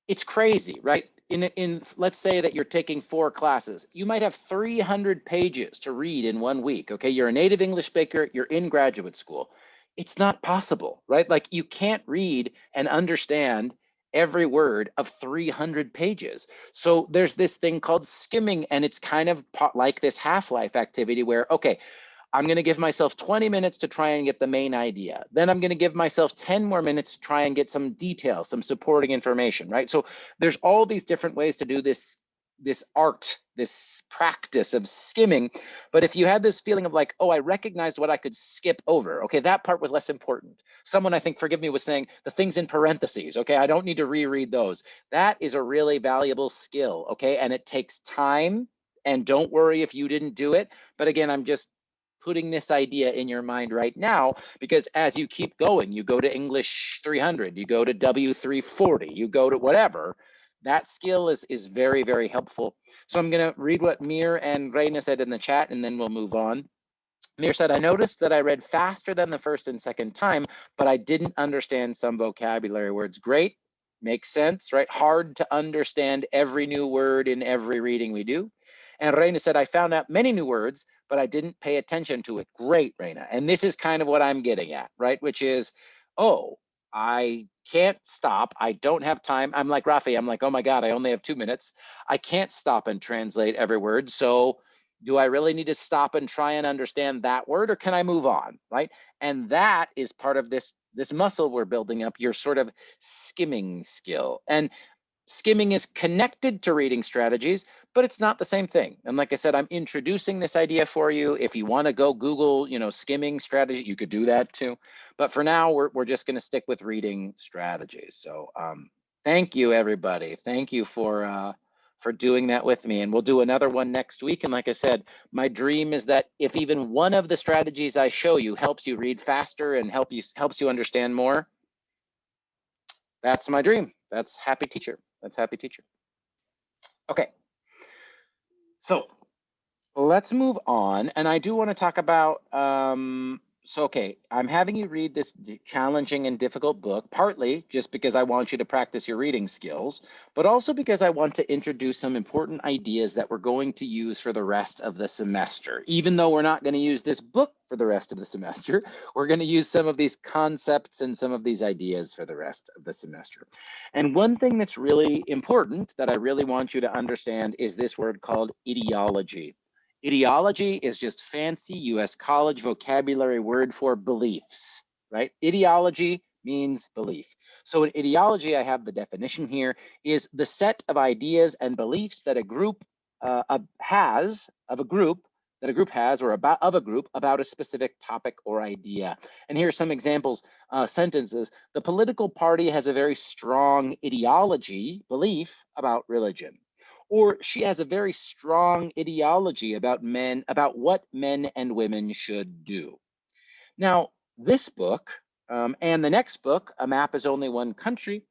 it's crazy, right? In let's say that you're taking 4 classes, you might have 300 pages to read in 1 week. Okay, you're a native English speaker, you're in graduate school. It's not possible, right? Like you can't read and understand every word of 300 pages. So there's this thing called skimming, and it's kind of like this half-life activity where, okay, I'm going to give myself 20 minutes to try and get the main idea. Then I'm going to give myself 10 more minutes to try and get some details, some supporting information, right? So there's all these different ways to do this art, this practice of skimming. But if you had this feeling of like, oh, I recognized what I could skip over. Okay, that part was less important. Someone, I think, forgive me, was saying the things in parentheses. Okay, I don't need to reread those. That is a really valuable skill. Okay, and it takes time. And don't worry if you didn't do it. But again, I'm just putting this idea in your mind right now, because as you keep going, you go to English 300, you go to W340, you go to whatever, that skill is very, very helpful. So I'm going to read what Mir and Reina said in the chat, and then we'll move on. Mir said, I noticed that I read faster than the first and second time, but I didn't understand some vocabulary words. Great, makes sense, right? Hard to understand every new word in every reading we do. And Reina said, I found out many new words, but I didn't pay attention to it. Great, Reina. And this is kind of what I'm getting at, right? Which is, oh, I can't stop. I don't have time. I'm like Rafi. I'm like, oh my God, I only have 2 minutes. I can't stop and translate every word. So do I really need to stop and try and understand that word, or can I move on, right? And that is part of this muscle we're building up, your sort of skimming skill. And skimming is connected to reading strategies, but it's not the same thing. And like I said, I'm introducing this idea for you. If you want to go Google, skimming strategy, you could do that too. But for now, we're just going to stick with reading strategies. So thank you, everybody. Thank you for doing that with me. And we'll do another one next week. And like I said, my dream is that if even one of the strategies I show you helps you read faster and helps you understand more, that's my dream. That's happy teacher. That's happy teacher. Okay. So let's move on. And I do want to talk about, okay, I'm having you read this challenging and difficult book, partly just because I want you to practice your reading skills, but also because I want to introduce some important ideas that we're going to use for the rest of the semester. Even though we're not going to use this book for the rest of the semester, we're going to use some of these concepts and some of these ideas for the rest of the semester. And one thing that's really important that I really want you to understand is this word called ideology. Ideology is just fancy US college vocabulary word for beliefs, right? Ideology means belief. So in ideology, I have the definition here, is the set of ideas and beliefs that a group has about a specific topic or idea. And here are some examples, sentences. The political party has a very strong ideology, belief about religion. Or she has a very strong ideology about what men and women should do. Now, this book and the next book, A Map is Only One Country,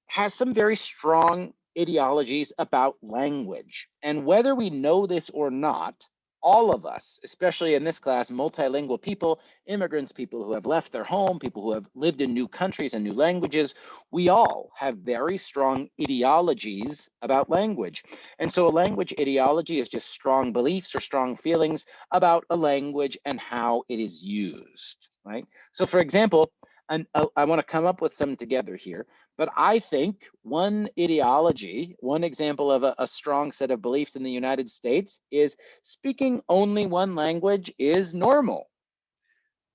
has some very strong ideologies about language. And whether we know this or not, all of us, especially in this class, multilingual people, immigrants, people who have left their home, people who have lived in new countries and new languages, we all have very strong ideologies about language. And so a language ideology is just strong beliefs or strong feelings about a language and how it is used, right? So for example, and I want to come up with some together here, but I think one ideology, one example of a strong set of beliefs in the United States is speaking only one language is normal.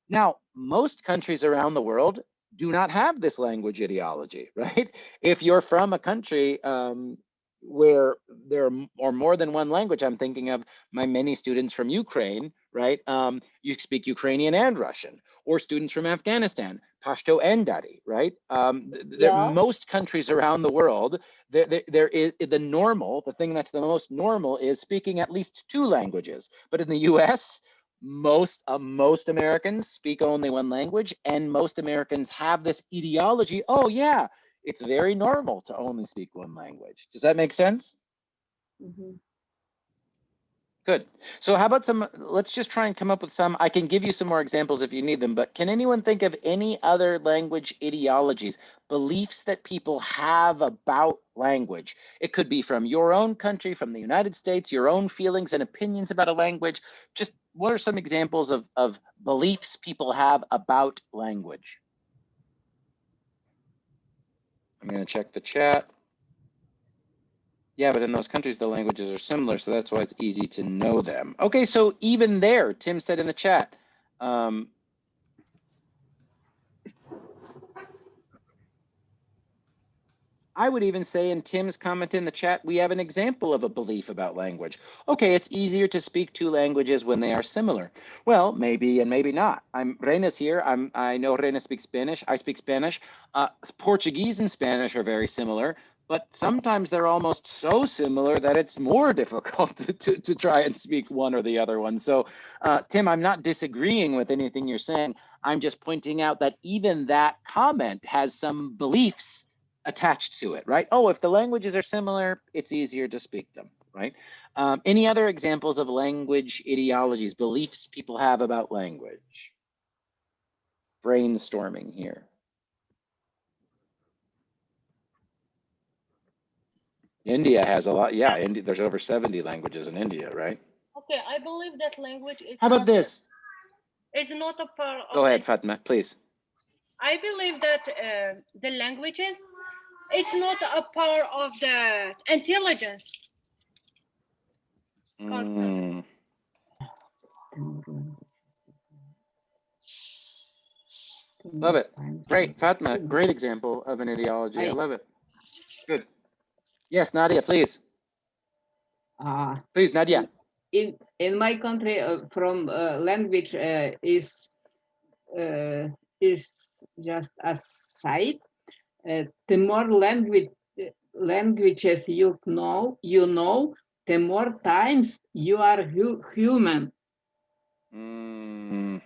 Now, most countries around the world do not have this language ideology, right? If you're from a country where there are more than one language, I'm thinking of my many students from Ukraine, right? You speak Ukrainian and Russian, or students from Afghanistan, Pashto and Dari, right? Most countries around the world, there is the normal, the thing that's the most normal is speaking at least 2 languages. But in the US, most Americans speak only one language, and most Americans have this ideology, oh yeah, it's very normal to only speak one language. Does that make sense? Mhm. Good. So how about let's just try and come up with some. I can give you some more examples if you need them, but can anyone think of any other language ideologies, beliefs that people have about language? It could be from your own country, from the United States, your own feelings and opinions about a language. Just what are some examples of beliefs people have about language? I'm going to check the chat. Yeah, but in those countries, the languages are similar, so that's why it's easy to know them. Okay, so even there, Tim said in the chat. I would even say in Tim's comment in the chat, we have an example of a belief about language. Okay, it's easier to speak 2 languages when they are similar. Well, maybe and maybe not. Rena's here. I know Rena speaks Spanish. I speak Spanish. Portuguese and Spanish are very similar, but sometimes they're almost so similar that it's more difficult to try and speak one or the other one. So, Tim, I'm not disagreeing with anything you're saying. I'm just pointing out that even that comment has some beliefs attached to it, right? Oh, if the languages are similar, it's easier to speak them, right? Any other examples of language ideologies, beliefs people have about language? Brainstorming here. India has a lot. Yeah, India, there's over 70 languages in India, right? Okay, I believe that language is. How about this? It's not a part of. Go ahead, Fatma, please. I believe that the languages, it's not a part of the intelligence concept. Love it. Great, Fatma, great example of an ideology. I love it. Good. Yes, Nadia, please. Please, Nadia. In my country, from language is just a side. The more languages you know, the more times you are human. The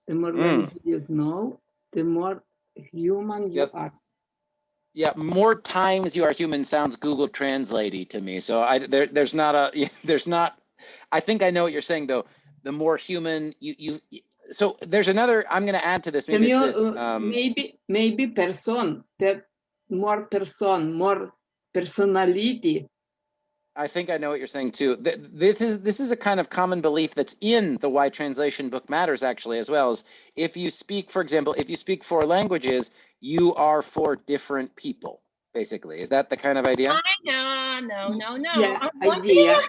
more languages you know, the more human you are. Yeah, more times you are human sounds Google Translate to me. So there's not. I think I know what you're saying though. The more human so there's another. I'm going to add to this. Maybe it's this. Maybe person. The more person, more personality. I think I know what you're saying too. This is a kind of common belief that's in the Why Translation Book Matters actually as well. As if you speak, for example, if you speak 4 languages, you are 4 different people. Basically, is that the kind of idea? No. Yeah, I'm idea.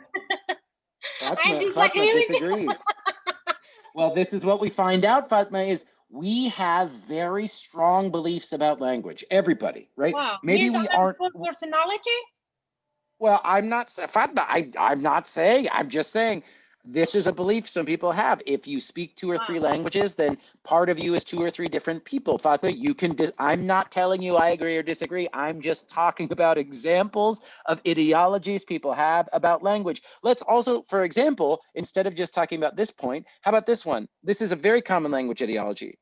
I disagree with disagrees. Well, this is what we find out, Fatma, is we have very strong beliefs about language. Everybody, right? Wow. Maybe we aren't. Personality? Well, I'm not, Fatma, I'm not saying, I'm just saying this is a belief some people have. If you speak 2 or 3 languages, then part of you is 2 or 3 different people. Fatma, you can, I'm not telling you I agree or disagree. I'm just talking about examples of ideologies people have about language. Let's also, for example, instead of just talking about this point, how about this one? This is a very common language ideology.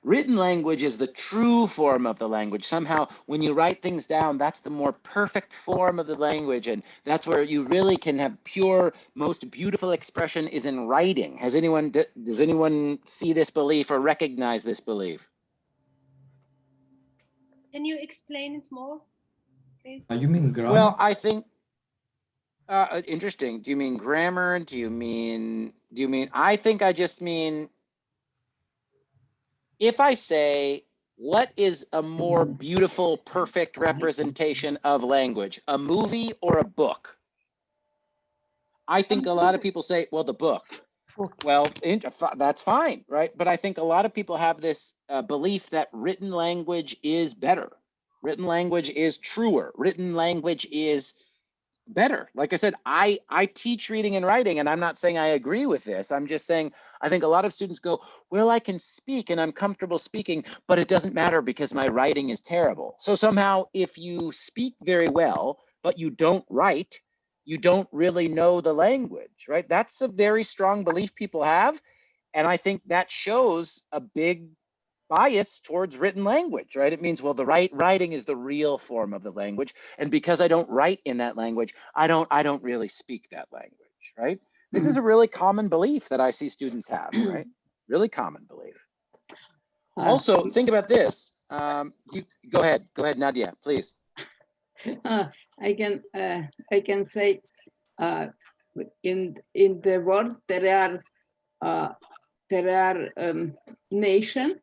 Written language is the true form of the language. Somehow, when you write things down, that's the more perfect form of the language, and that's where you really can have pure, most beautiful expression is in writing. Does anyone see this belief or recognize this belief? Can you explain it more, please? You mean grammar? Well, I think, interesting. Do you mean grammar? Do you mean, I think I just mean, if I say, what is a more beautiful, perfect representation of language, a movie or a book? I think a lot of people say, well, the book. Well, that's fine, right? But I think a lot of people have this belief that written language is better. Written language is truer. Written language is better. Like I said, I teach reading and writing, and I'm not saying I agree with this. I'm just saying I think a lot of students go, well, I can speak and I'm comfortable speaking, but it doesn't matter because my writing is terrible. So somehow if you speak very well, but you don't write, you don't really know the language, right? That's a very strong belief people have. And I think that shows a big bias towards written language, right? It means, well, the writing is the real form of the language. And because I don't write in that language, I don't really speak that language, right? This is a really common belief that I see students have, right? Really common belief. Also, think about this. Go ahead, Nadia, please. I can say in the world there are nation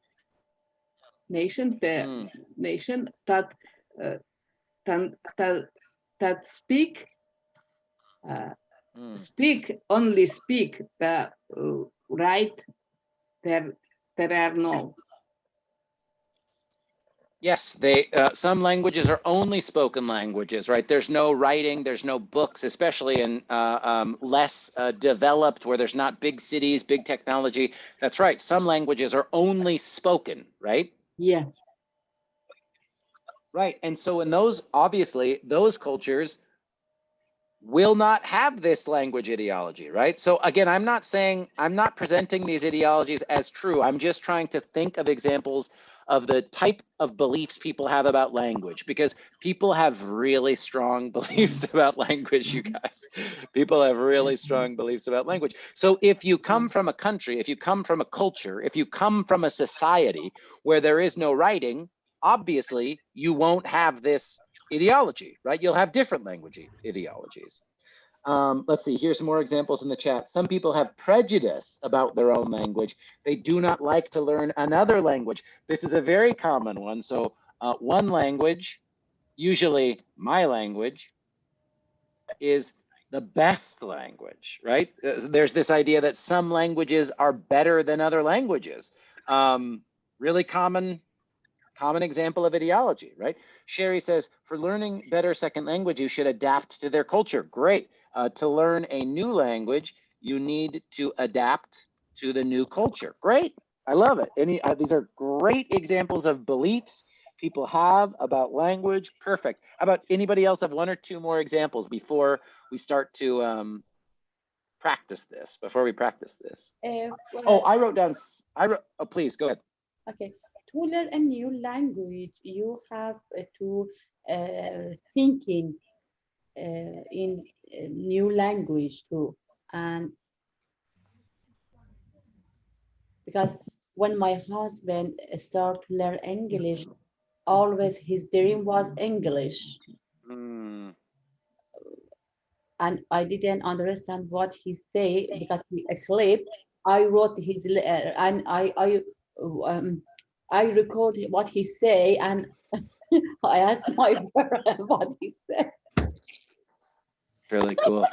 that speak the right. There are no. Yes, some languages are only spoken languages, right? There's no writing, there's no books, especially in less developed, where there's not big cities, big technology. That's right. Some languages are only spoken, right? Yeah. Right. And so in those, obviously, those cultures will not have this language ideology, right? So again, I'm not presenting these ideologies as true. I'm just trying to think of examples of the type of beliefs people have about language, because people have really strong beliefs about language, you guys. People have really strong beliefs about language. So if you come from a country, if you come from a culture, if you come from a society where there is no writing, obviously you won't have this ideology, right? You'll have different language ideologies. Let's see, here's some more examples in the chat. Some people have prejudice about their own language. They do not like to learn another language. This is a very common one. So one language, usually my language, is the best language, right? There's this idea that some languages are better than other languages. Really common example of ideology, right? Sherry says, for learning better second language, you should adapt to their culture. Great. To learn a new language, you need to adapt to the new culture. Great. I love it. These are great examples of beliefs people have about language. Perfect. How about anybody else have 1 or 2 more examples before we start to practice this, I wrote down, oh, please go ahead. Okay. To learn a new language, you have to thinking in a new language too. And because when my husband started to learn English, always his dream was English. And I didn't understand what he said because he asleep. I wrote his and I record what he say, and I asked my parents what he said. Really cool.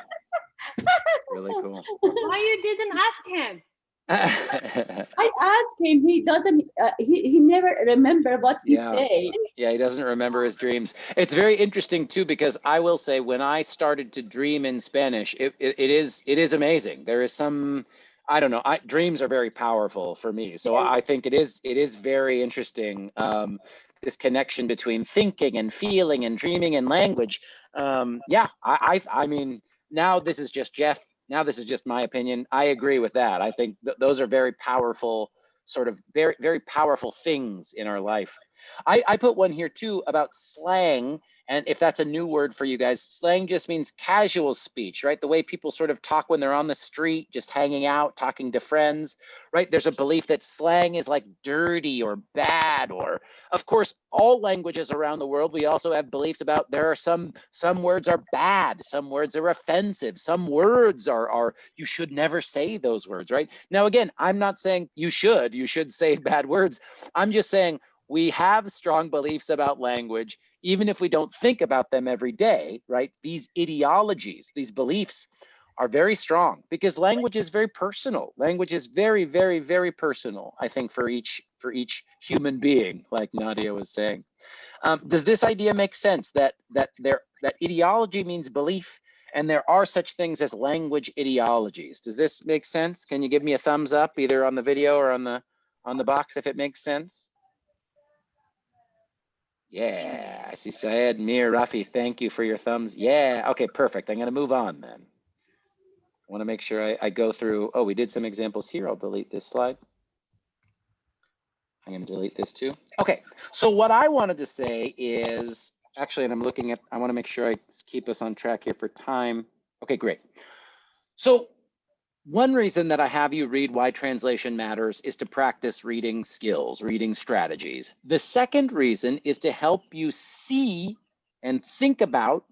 Really cool. Why you didn't ask him? I asked him, he doesn't, he never remember what he said. Yeah, he doesn't remember his dreams. It's very interesting too, because I will say when I started to dream in Spanish, it is amazing. There is some, I don't know, dreams are very powerful for me. So I think it is very interesting, this connection between thinking and feeling and dreaming and language. Yeah, I mean, now this is just Jeff. Now this is just my opinion. I agree with that. I think those are very powerful, sort of very, very powerful things in our life. I put one here too about slang, and if that's a new word for you guys, slang just means casual speech, right? The way people sort of talk when they're on the street, just hanging out, talking to friends, right? There's a belief that slang is like dirty or bad, or of course, all languages around the world, we also have beliefs about there are some words are bad, some words are offensive, some words are you should never say those words, right? Now, again, I'm not saying you should say bad words. I'm just saying we have strong beliefs about language, even if we don't think about them every day, right? These ideologies, these beliefs are very strong because language is very personal. Language is very, very, very personal, I think, for each human being, like Nadia was saying. Does this idea make sense that ideology means belief, and there are such things as language ideologies? Does this make sense? Can you give me a thumbs up either on the video or on the box if it makes sense? Yeah, I see Syed, Mir, Rafi, thank you for your thumbs. Yeah, okay, perfect. I'm going to move on then. I want to make sure I go through. Oh, we did some examples here. I'll delete this slide. I'm going to delete this too. Okay, so what I wanted to say is, actually, and I'm looking at, I want to make sure I keep us on track here for time. Okay, great. So one reason that I have you read Why Translation Matters is to practice reading skills, reading strategies. The second reason is to help you see and think about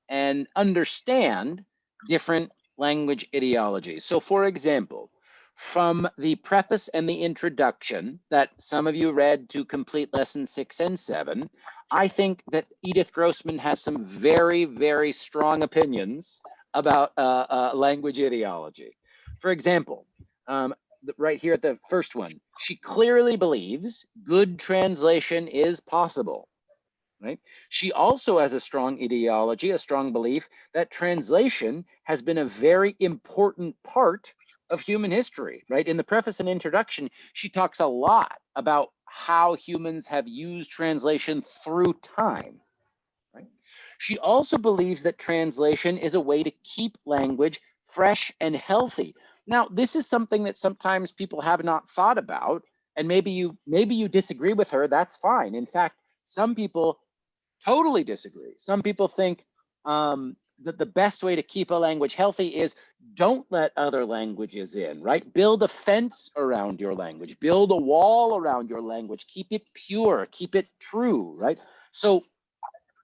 and understand different language ideologies. So for example, from the preface and the introduction that some of you read to complete lesson 6 and 7, I think that Edith Grossman has some very, very strong opinions about language ideology. For example, right here at the first one, she clearly believes good translation is possible. Right? She also has a strong ideology, a strong belief that translation has been a very important part of human history, right? In the preface and introduction, she talks a lot about how humans have used translation through time, right? She also believes that translation is a way to keep language fresh and healthy. Now, this is something that sometimes people have not thought about, and maybe you disagree with her, that's fine. In fact, some people totally disagree. Some people think that the best way to keep a language healthy is don't let other languages in, right? Build a fence around your language, build a wall around your language, keep it pure, keep it true, right? So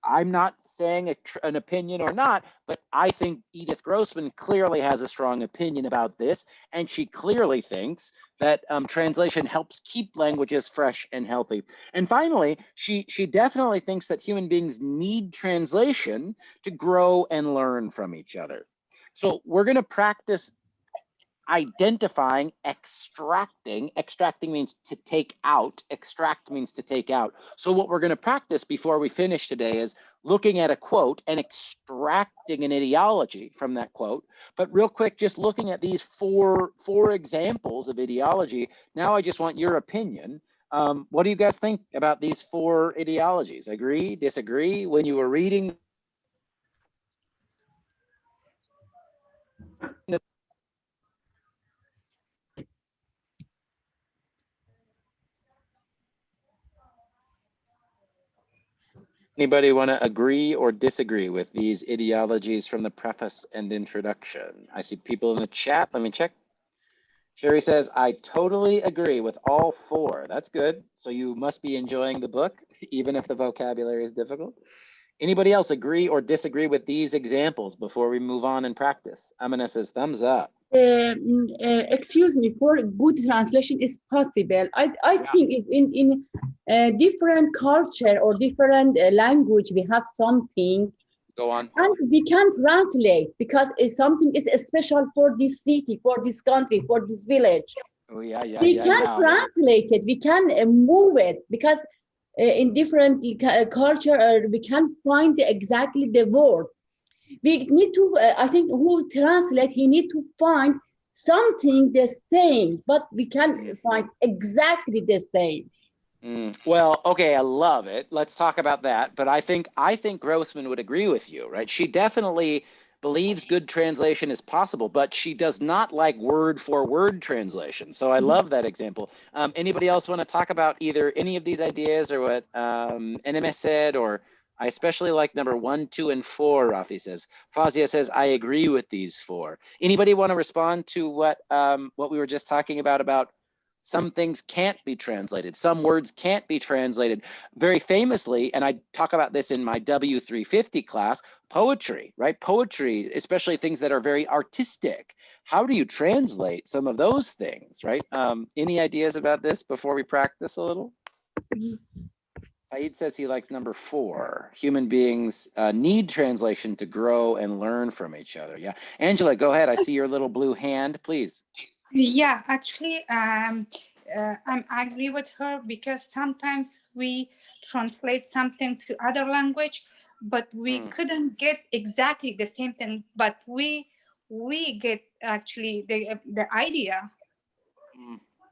I'm not saying an opinion or not, but I think Edith Grossman clearly has a strong opinion about this, and she clearly thinks that translation helps keep languages fresh and healthy. And finally, she definitely thinks that human beings need translation to grow and learn from each other. So we're going to practice identifying, extracting. Extracting means to take out. Extract means to take out. So what we're going to practice before we finish today is looking at a quote and extracting an ideology from that quote. But real quick, just looking at these four examples of ideology, now I just want your opinion. What do you guys think about these 4 ideologies? Agree, disagree? When you were reading anybody want to agree or disagree with these ideologies from the preface and introduction? I see people in the chat. Let me check. Sherry says, I totally agree with all 4. That's good. So you must be enjoying the book, even if the vocabulary is difficult. Anybody else agree or disagree with these examples before we move on and practice? Amina says, thumbs up. Excuse me, for good translation is possible. I think is in different culture or different language, we have something. Go on. And we can translate because something is special for this city, for this country, for this village. Oh yeah, yeah, We yeah, can yeah. translate it. We can move it because in different culture, we can find exactly the word. We need to, I think, who translate, he need to find something the same, but we can find exactly the same. Well, okay, I love it. Let's talk about that. But I think Grossman would agree with you, right? She definitely believes good translation is possible, but she does not like word for word translation. So I love that example. Anybody else want to talk about either any of these ideas or what NMS said, or I especially like number 1, 2, and 4, Rafi says. Fazia says, I agree with these 4. Anybody want to respond to what we were just talking about some things can't be translated, some words can't be translated? Very famously, and I talk about this in my W350 class, poetry, right? Poetry, especially things that are very artistic. How do you translate some of those things, right? Any ideas about this before we practice a little? Saeed says he likes number 4. Human beings need translation to grow and learn from each other. Yeah, Angela, go ahead. I see your little blue hand, please. Yeah, actually, I agree with her, because sometimes we translate something to other language, but we couldn't get exactly the same thing, but we get actually the idea,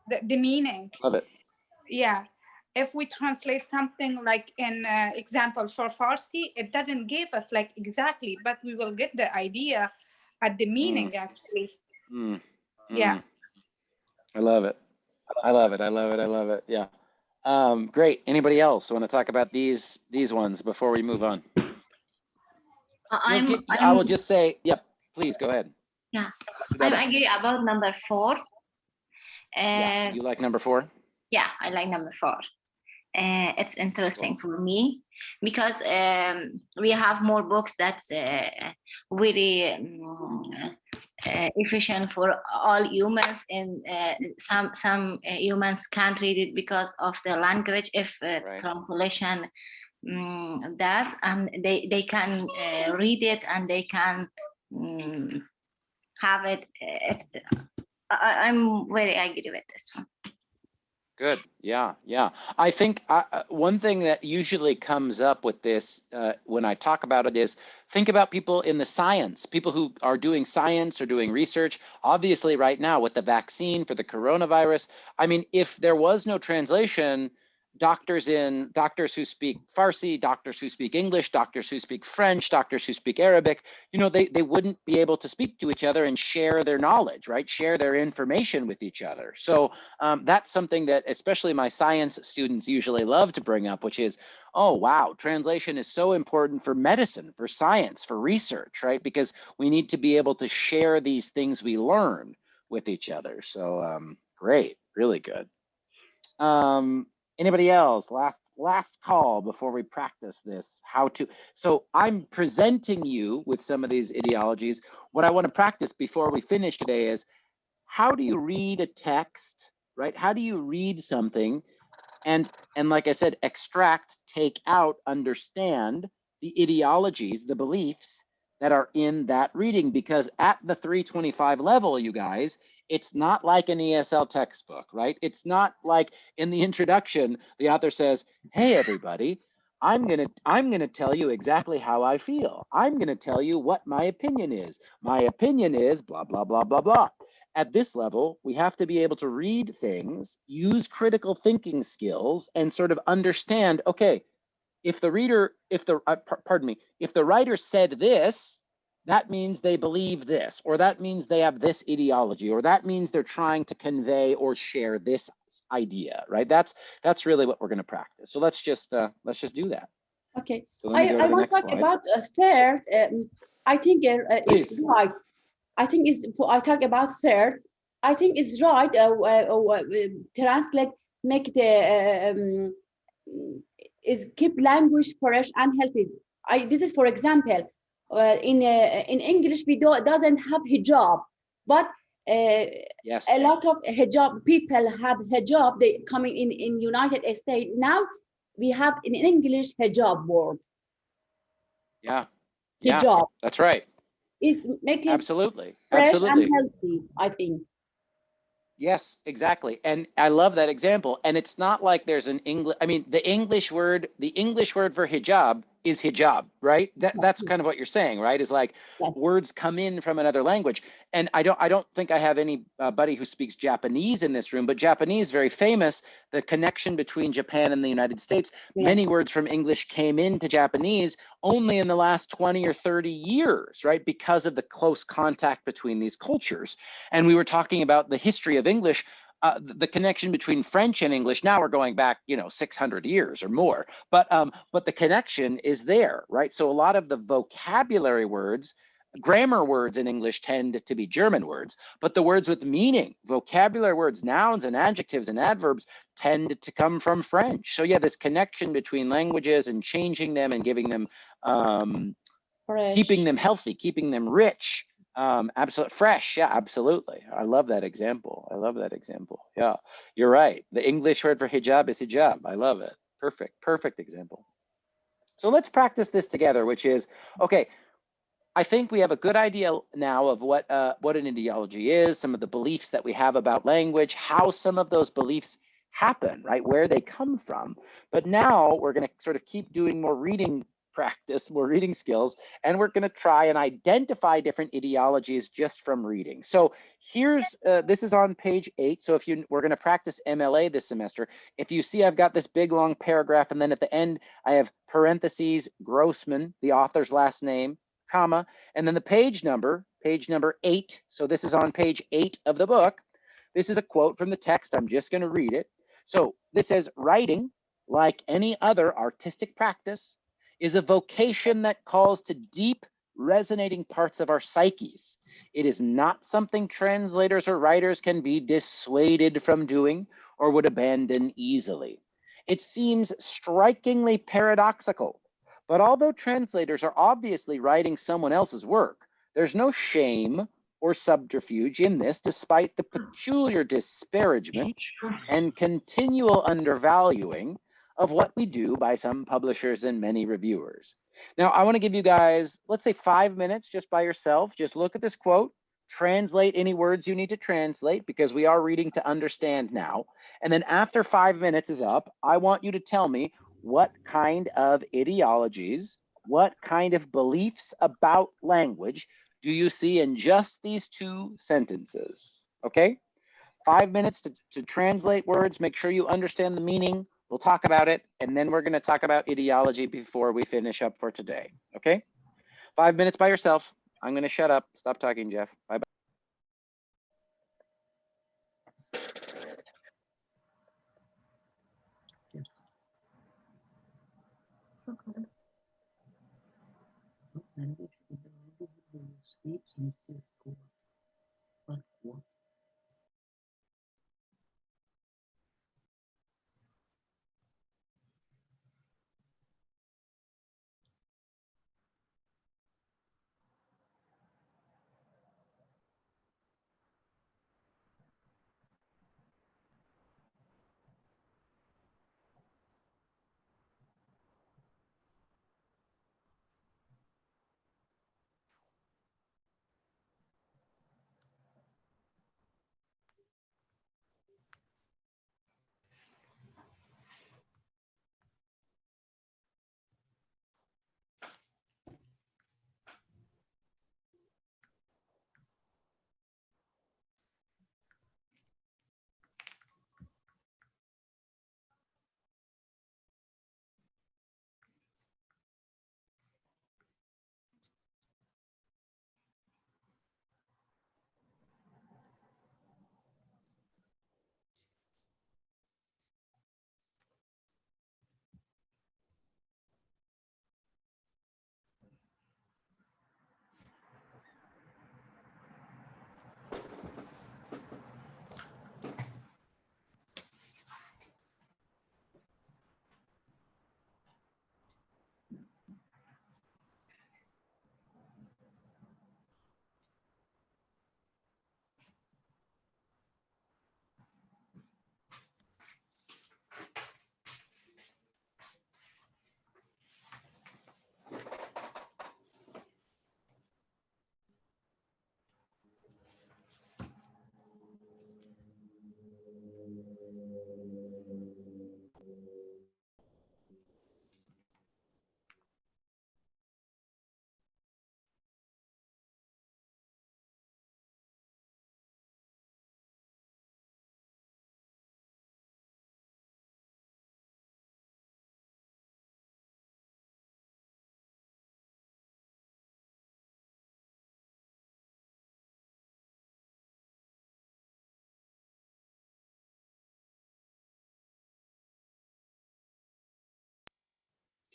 the meaning. Love it. Yeah. If we translate something like in example for Farsi, it doesn't give us like exactly, but we will get the idea at the meaning actually. Yeah. I love it. I love it. I love it. I love it. Yeah. Great. Anybody else want to talk about these ones before we move on? I will just say, yep, please go ahead. Yeah, I agree about number 4. Yeah, you like number 4? Yeah, I like number 4. It's interesting for me because we have more books that's very efficient for all humans, and some humans can't read it because of the language. If translation does, and they can read it and they can have it. I'm very agree with this one. Good. Yeah. Yeah. I think one thing that usually comes up with this when I talk about it is think about people in the science, people who are doing science or doing research. Obviously, right now with the vaccine for the coronavirus, I mean, if there was no translation, doctors who speak Farsi, doctors who speak English, doctors who speak French, doctors who speak Arabic, you know, they wouldn't be able to speak to each other and share their knowledge, right? Share their information with each other. So that's something that especially my science students usually love to bring up, which is, oh, wow, translation is so important for medicine, for science, for research, right? Because we need to be able to share these things we learn with each other. So great, really good. Anybody else? Last call before we practice this. How to? So I'm presenting you with some of these ideologies. What I want to practice before we finish today is how do you read a text, right? How do you read something and like I said, extract, take out, understand the ideologies, the beliefs that are in that reading? Because at the 325 level, you guys, it's not like an ESL textbook, right? It's not like in the introduction, the author says, hey, everybody, I'm gonna tell you exactly how I feel. I'm gonna tell you what my opinion is. My opinion is blah, blah, blah, blah, blah. At this level, we have to be able to read things, use critical thinking skills, and sort of understand, okay, if the writer said this, that means they believe this, or that means they have this ideology, or that means they're trying to convey or share this idea, right? That's really what we're going to practice. So let's just do that. Okay. So let me go to I the want next to talk slide. about third. I think it's Please. right. I think I talk about third. I think it's right. Translate, make the is keep language fresh and healthy. This is for example, in English we doesn't have hijab, but yes, a lot of hijab people have hijab. They coming in United States now. We have in English hijab word. Yeah. Hijab. That's right. Is make it absolutely fresh absolutely and healthy, I think. Yes, exactly. And I love that example. And it's not like there's an English, I mean, the English word for hijab is hijab, right? That's kind of what you're saying, right? Is like words come in from another language. And I don't think I have any buddy who speaks Japanese in this room, but Japanese, very famous, the connection between Japan and the United States. Many words from English came into Japanese only in the last 20 or 30 years, right? Because of the close contact between these cultures. And we were talking about the history of English, the connection between French and English. Now we're going back, 600 years or more, but the connection is there, right? So a lot of the vocabulary words, grammar words in English tend to be German words, but the words with meaning, vocabulary words, nouns and adjectives and adverbs tend to come from French. So yeah, this connection between languages and changing them and giving them, keeping them healthy, keeping them rich, absolutely fresh. Yeah, absolutely. I love that example. I love that example. Yeah, you're right. The English word for hijab is hijab. I love it. Perfect example. So let's practice this together, which is, okay, I think we have a good idea now of what an ideology is, some of the beliefs that we have about language, how some of those beliefs happen, right, where they come from. But now we're going to sort of keep doing more reading practice, more reading skills, and we're going to try and identify different ideologies just from reading. So here's, this is on page 8. So we're going to practice MLA this semester. If you see, I've got this big long paragraph, and then at the end, I have parentheses, Grossman, the author's last name, comma, and then the page number 8. So this is on page 8 of the book. This is a quote from the text. I'm just going to read it. So this says, writing, like any other artistic practice, is a vocation that calls to deep, resonating parts of our psyches. It is not something translators or writers can be dissuaded from doing or would abandon easily. It seems strikingly paradoxical, but although translators are obviously writing someone else's work, there's no shame or subterfuge in this, despite the peculiar disparagement and continual undervaluing of what we do by some publishers and many reviewers. Now, I want to give you guys, let's say 5 minutes just by yourself. Just look at this quote, translate any words you need to translate, because we are reading to understand now. And then after 5 minutes is up, I want you to tell me what kind of ideologies, what kind of beliefs about language do you see in just these 2 sentences? Okay, 5 minutes to translate words, make sure you understand the meaning. We'll talk about it, and then we're going to talk about ideology before we finish up for today. Okay, 5 minutes by yourself. I'm going to shut up. Stop talking, Jeff. Bye-bye.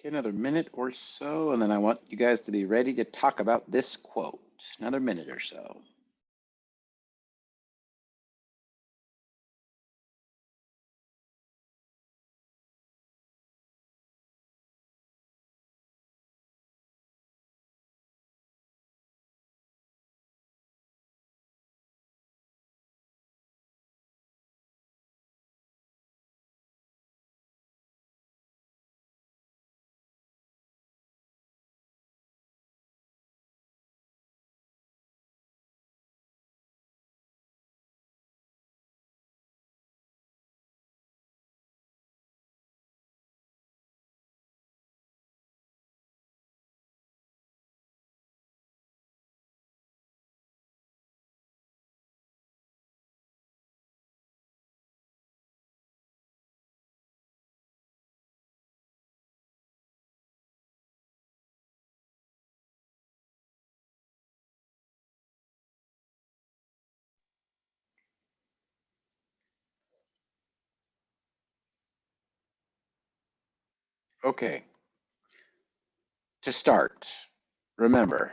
Another minute or so, and then I want you guys to be ready to talk about this quote. Another minute or so. Okay. To start, remember,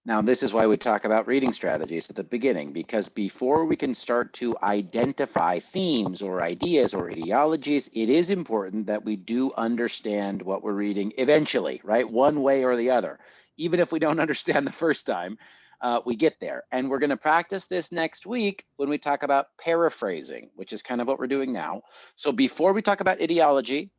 now this is why we talk about reading strategies at the beginning, because before we can start to identify themes or ideas or ideologies, it is important that we do understand what we're reading eventually, right? One way or the other. Even if we don't understand the first time, we get there. And we're going to practice this next week when we talk about paraphrasing, which is kind of what we're doing now. So before we talk about ideology,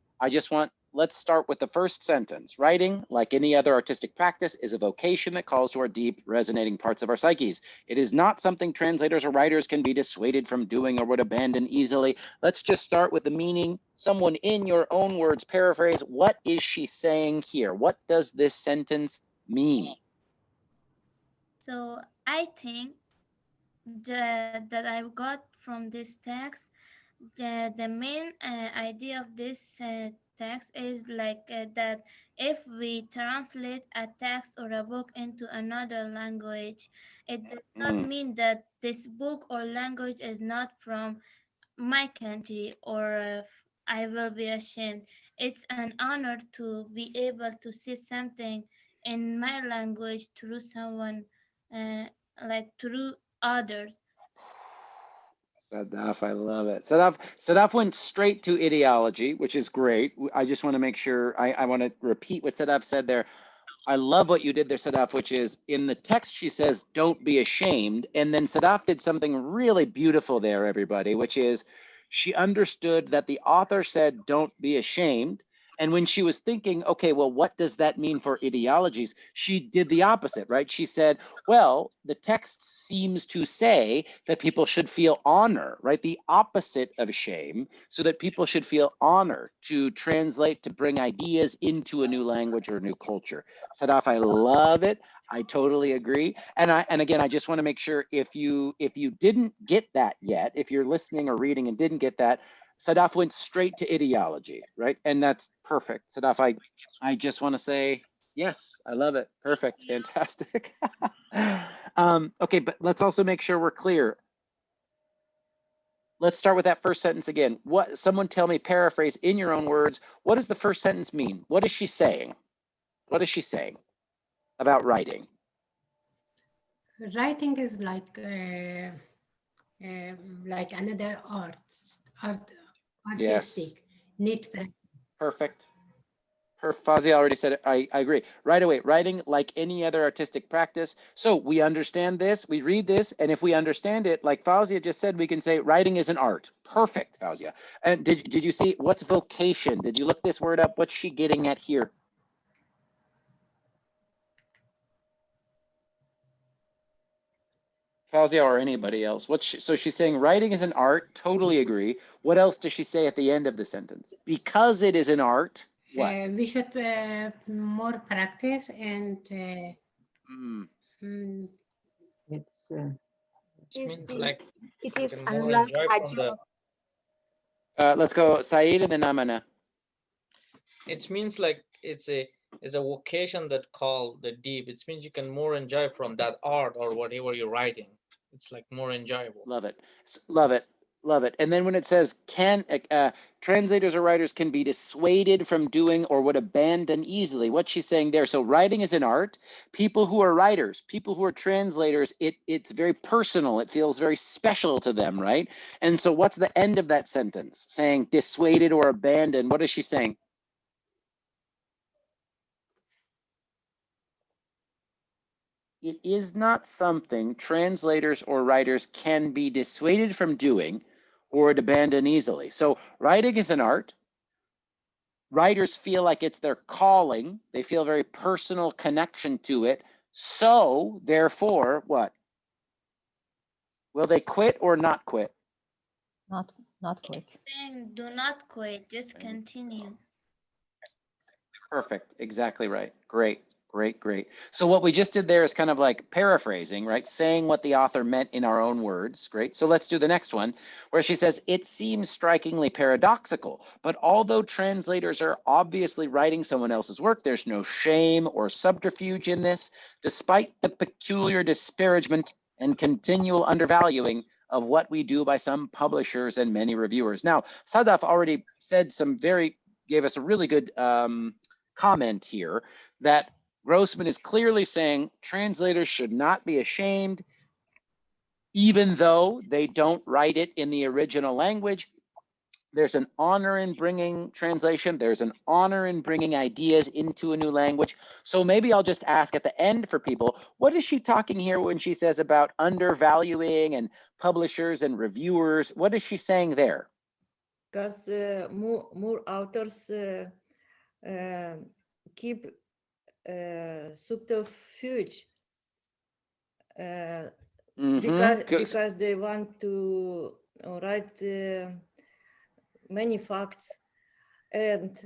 let's start with the first sentence. Writing, like any other artistic practice, is a vocation that calls to our deep, resonating parts of our psyches. It is not something translators or writers can be dissuaded from doing or would abandon easily. Let's just start with the meaning. Someone, in your own words, paraphrase, what is she saying here? What does this sentence mean? So I think that I got from this text, the main idea of this text is like that if we translate a text or a book into another language, it does not mean that this book or language is not from my country or I will be ashamed. It's an honor to be able to see something in my language through someone, uh, like through others. Sadaf, I love it. Sadaf went straight to ideology, which is great. I just want to make sure, I want to repeat what Sadaf said there. I love what you did there, Sadaf, which is in the text, she says, don't be ashamed. And then Sadaf did something really beautiful there, everybody, which is she understood that the author said, don't be ashamed. And when she was thinking, okay, well, what does that mean for ideologies? She did the opposite, right? She said, well, the text seems to say that people should feel honor, right? The opposite of shame, so that people should feel honor to translate, to bring ideas into a new language or a new culture. Sadaf, I love it. I totally agree. And again, I just want to make sure if you didn't get that yet, if you're listening or reading and didn't get that, Sadaf went straight to ideology, right? And that's perfect. Sadaf, I just want to say, yes, I love it. Perfect. Fantastic. Okay, but let's also make sure we're clear. Let's start with that first sentence again. Someone tell me, paraphrase in your own words, what does the first sentence mean? What is she saying? What is she saying about writing? Writing is like another artistic Yes. need. Perfect. Fazia already said it. I agree. Right away, writing like any other artistic practice. So we understand this, we read this, and if we understand it, like Fazia just said, we can say writing is an art. Perfect, Fazia. And did you see what's vocation? Did you look this word up? What's she getting at here? Fazia or anybody else? So she's saying writing is an art. Totally agree. What else does she say at the end of the sentence? Because it is an art. What? We should more practice and It means like it you is can more unlike enjoy a from job. Let's go, Saeed, and then Amana. It means like it's a vocation that call the deep. It means you can more enjoy from that art or whatever you're writing. It's like more enjoyable. Love it. Love it. Love it. And then when it says translators or writers can be dissuaded from doing or would abandon easily, what's she saying there? So writing is an art. People who are writers, people who are translators, it's very personal. It feels very special to them, right? And so what's the end of that sentence? Saying dissuaded or abandon. What is she saying? It is not something translators or writers can be dissuaded from doing or abandon easily. So writing is an art. Writers feel like it's their calling. They feel very personal connection to it. So therefore, what? Will they quit or not quit? Not quit. Then do not quit, just continue. Perfect. Exactly right. Great. Great, great. So what we just did there is kind of like paraphrasing, right? Saying what the author meant in our own words. Great. So let's do the next one where she says, it seems strikingly paradoxical, but although translators are obviously writing someone else's work, there's no shame or subterfuge in this, despite the peculiar disparagement and continual undervaluing of what we do by some publishers and many reviewers. Now, Sadaf already said gave us a really good comment here that Grossman is clearly saying translators should not be ashamed, even though they don't write it in the original language. There's an honor in bringing translation. There's an honor in bringing ideas into a new language. So maybe I'll just ask at the end for people, what is she talking here when she says about undervaluing and publishers and reviewers? What is she saying there? Because more authors keep subterfuge because they want to write many facts, and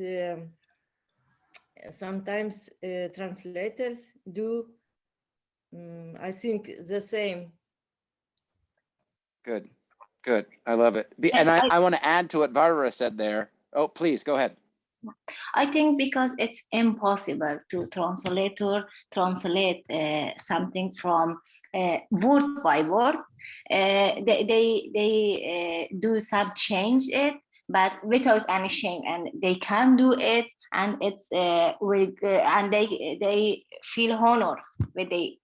sometimes translators do I think the same. Good, good. I love it. And I want to add to what Barbara said there. Oh, please go ahead. I think because it's impossible to translate something from word by word. They do some change it, but without any shame, and they can do it, and it's and they feel honor when they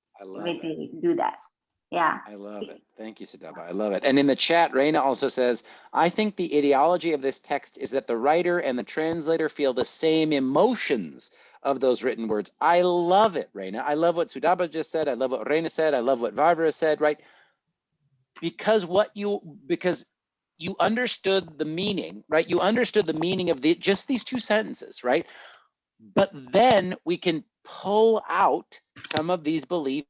do that. Yeah. I love it. Thank you, Sadaba. I love it. And in the chat, Reina also says, I think the ideology of this text is that the writer and the translator feel the same emotions of those written words. I love it, Reina. I love what Sudaba just said. I love what Reina said. I love what Varvara said, right? Because you understood the meaning, right? You understood the meaning of just these two sentences, right? But then we can pull out some of these beliefs.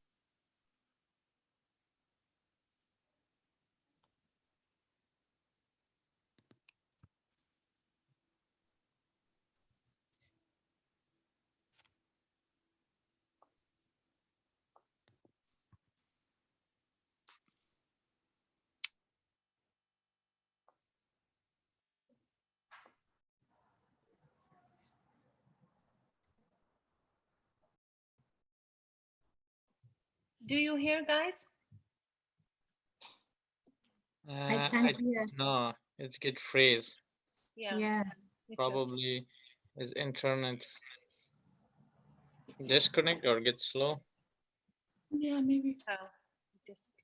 Do you hear, guys? I can't hear. No, it's get freeze. Yeah. Probably his internet disconnect or get slow. Yeah, maybe. Oh,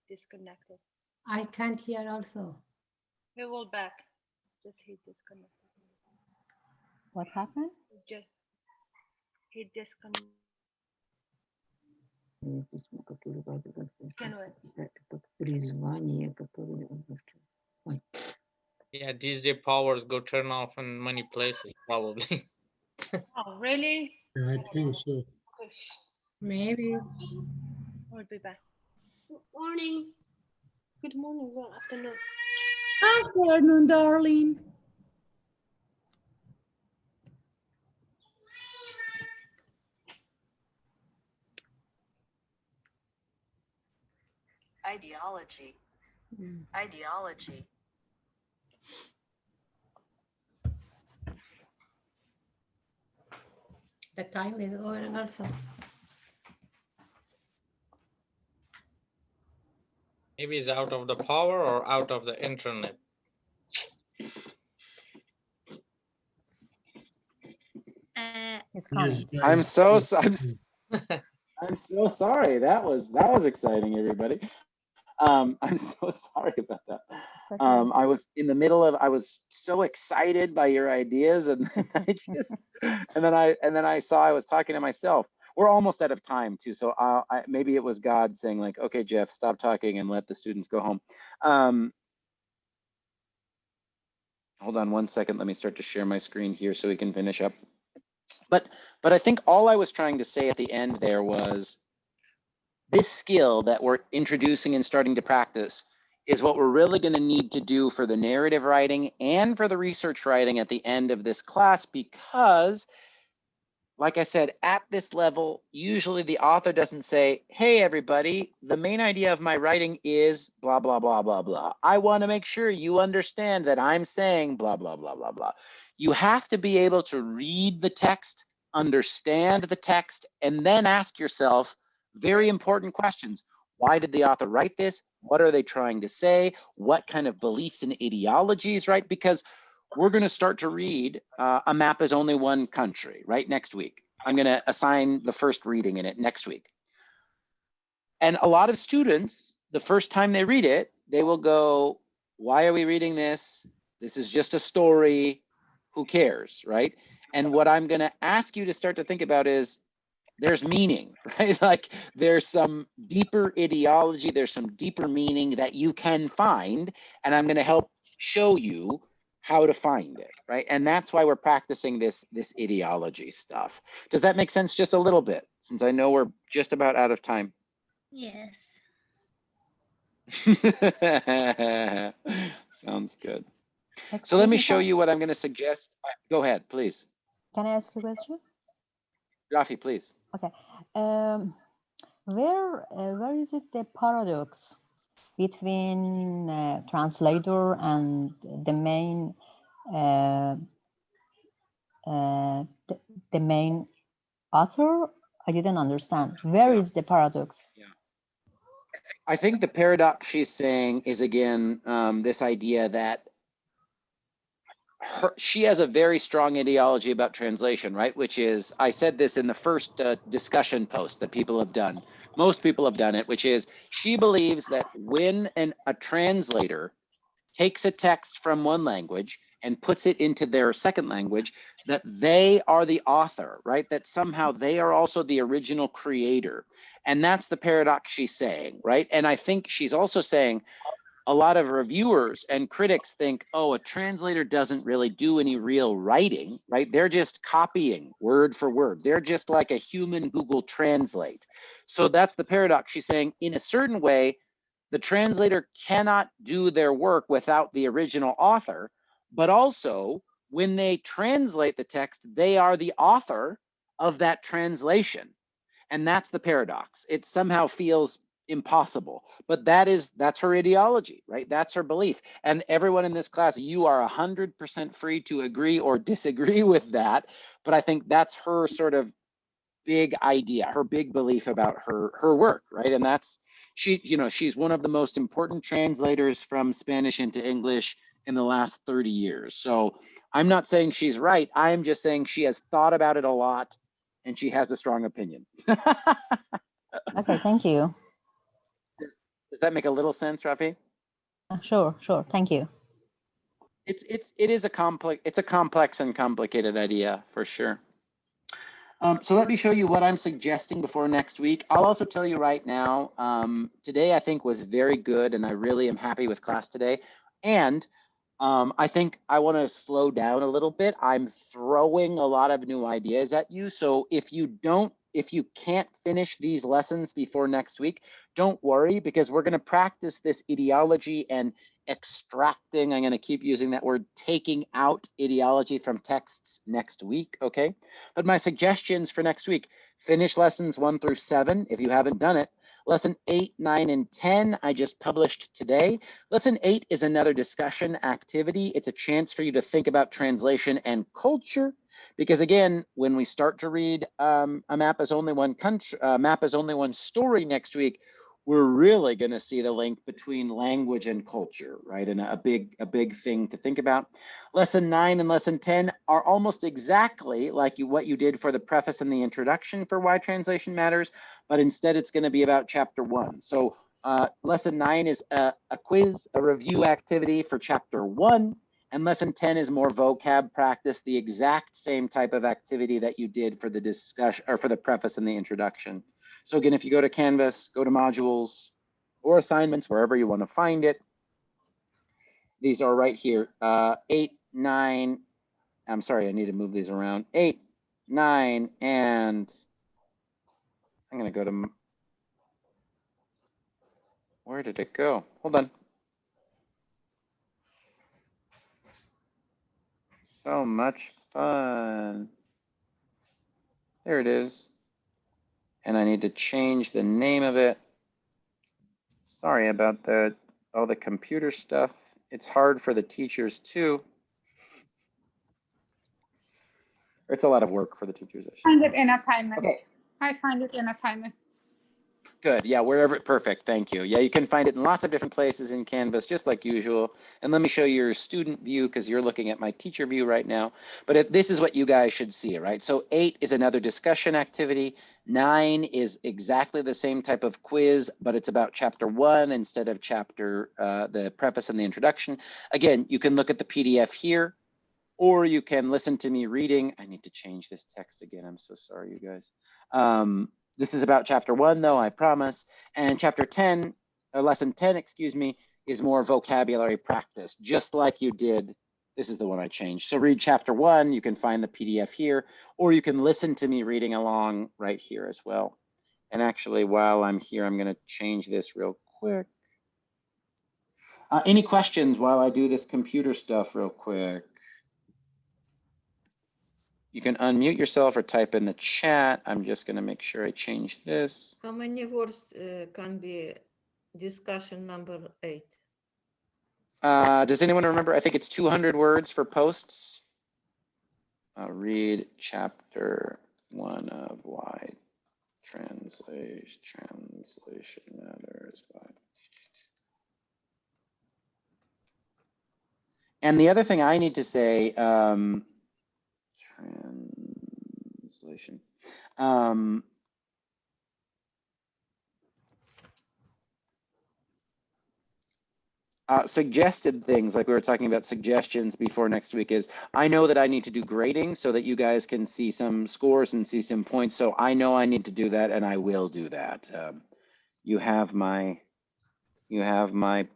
disconnected. I can't hear also. He will back. Just he disconnected. What happened? Just he disconnected. Yeah, these day powers go turn off in many places, probably. Oh, really? Yeah, I think so. Maybe. I'll be back. Good morning. Good morning. Well, afternoon. Afternoon, darling. Ideology. Ideology. The time is over also. Maybe it's out of the power or out of the internet. It's coming. Yes, I'm guys. so Yes. I'm so sorry. That was exciting, everybody. I'm so sorry about that. It's okay. I was in the middle of, I was so excited by your ideas, and then I just, and then I saw I was talking to myself. We're almost out of time too, so maybe it was God saying like, okay, Jeff, stop talking and let the students go home. Hold on one second. Let me start to share my screen here so we can finish up. But I think all I was trying to say at the end there was, this skill that we're introducing and starting to practice is what we're really going to need to do for the narrative writing and for the research writing at the end of this class, because, like I said, at this level, usually the author doesn't say, hey, everybody, the main idea of my writing is blah, blah, blah, blah, blah. I want to make sure you understand that I'm saying blah, blah, blah, blah, blah. You have to be able to read the text, understand the text, and then ask yourself very important questions. Why did the author write this? What are they trying to say? What kind of beliefs and ideologies, right? Because we're going to start to read A Map is Only One Country, right, next week. I'm going to assign the first reading in it next week. And a lot of students, the first time they read it, they will go, why are we reading this? This is just a story. Who cares, right? And what I'm going to ask you to start to think about is, there's meaning, right? Like there's some deeper ideology, there's some deeper meaning that you can find, and I'm going to help show you how to find it, right? And that's why we're practicing this ideology stuff. Does that make sense just a little bit, since I know we're just about out of time? Yes. Sounds good. Excuse So let me me, show you what I'm going to suggest. Go ahead, please. Can I ask you a question? Rafi, please. Okay. Where is it the paradox between translator and the main the main author? I didn't understand. Where is the paradox? Yeah. I think the paradox she's saying is, again, this idea that she has a very strong ideology about translation, right? Which is, I said this in the first discussion post that people have done. Most people have done it, which is she believes that when a translator takes a text from one language and puts it into their second language, that they are the author, right? That somehow they are also the original creator. And that's the paradox she's saying, right? And I think she's also saying, a lot of reviewers and critics think, oh, a translator doesn't really do any real writing, right? They're just copying word for word. They're just like a human Google Translate. So that's the paradox. She's saying, in a certain way, the translator cannot do their work without the original author, but also when they translate the text, they are the author of that translation. And that's the paradox. It somehow feels impossible, but that's her ideology, right? That's her belief. And everyone in this class, you are 100% free to agree or disagree with that. But I think that's her sort of big idea, her big belief about her work, right? And that's, she's one of the most important translators from Spanish into English in the last 30 years. So I'm not saying she's right. I'm just saying she has thought about it a lot and she has a strong opinion. Okay, thank you. Does that make a little sense, Rafi? Sure. Thank you. It is a complex and complicated idea for sure. So let me show you what I'm suggesting before next week. I'll also tell you right now, today I think was very good and I really am happy with class today. And I think I want to slow down a little bit. I'm throwing a lot of new ideas at you. So if you can't finish these lessons before next week, don't worry, because we're going to practice this ideology and extracting, I'm going to keep using that word, taking out ideology from texts next week, okay? But my suggestions for next week, finish lessons 1 through 7 if you haven't done it. Lesson 8, 9, and 10, I just published today. Lesson 8 is another discussion activity. It's a chance for you to think about translation and culture. Because again, when we start to read A Map is Only One Country, Map is Only One Story next week, we're really going to see the link between language and culture, right? And a big thing to think about. Lesson 9 and lesson 10 are almost exactly like what you did for the preface and the introduction for Why Translation Matters, but instead it's going to be about chapter 1. So lesson 9 is a quiz, a review activity for chapter 1, and lesson 10 is more vocab practice, the exact same type of activity that you did for the discussion or for the preface and the introduction. So again, if you go to Canvas, go to modules or assignments, wherever you want to find it, these are right here. 8, 9, I'm sorry, I need to move these around. 8, 9, and I'm going to go to, where did it go? Hold on. So much fun. There it is. And I need to change the name of it. Sorry about all the computer stuff. It's hard for the teachers too. It's a lot of work for the teachers. Find it in assignment. Okay. I find it in assignment. Good. Yeah, wherever. Perfect. Thank you. Yeah, you can find it in lots of different places in Canvas, just like usual. And let me show you your student view because you're looking at my teacher view right now. But this is what you guys should see, right? So 8 is another discussion activity. 9 is exactly the same type of quiz, but it's about chapter 1 instead of the preface and the introduction. Again, you can look at the PDF here, or you can listen to me reading. I need to change this text again. I'm so sorry, you guys. This is about chapter 1, though, I promise. And chapter 10, or lesson 10, excuse me, is more vocabulary practice, just like you did. This is the one I changed. So read chapter 1, you can find the PDF here, or you can listen to me reading along right here as well. And actually, while I'm here, I'm going to change this real quick. Any questions while I do this computer stuff real quick? You can unmute yourself or type in the chat. I'm just going to make sure I change this. How many words can be discussion number 8? Does anyone remember? I think it's 200 words for posts. I'll read chapter 1 of Why Translation Matters. And the other thing I need to say, translation. Suggested things, like we were talking about suggestions before next week, is I know that I need to do grading so that you guys can see some scores and see some points. So I know I need to do that, and I will do that. You have my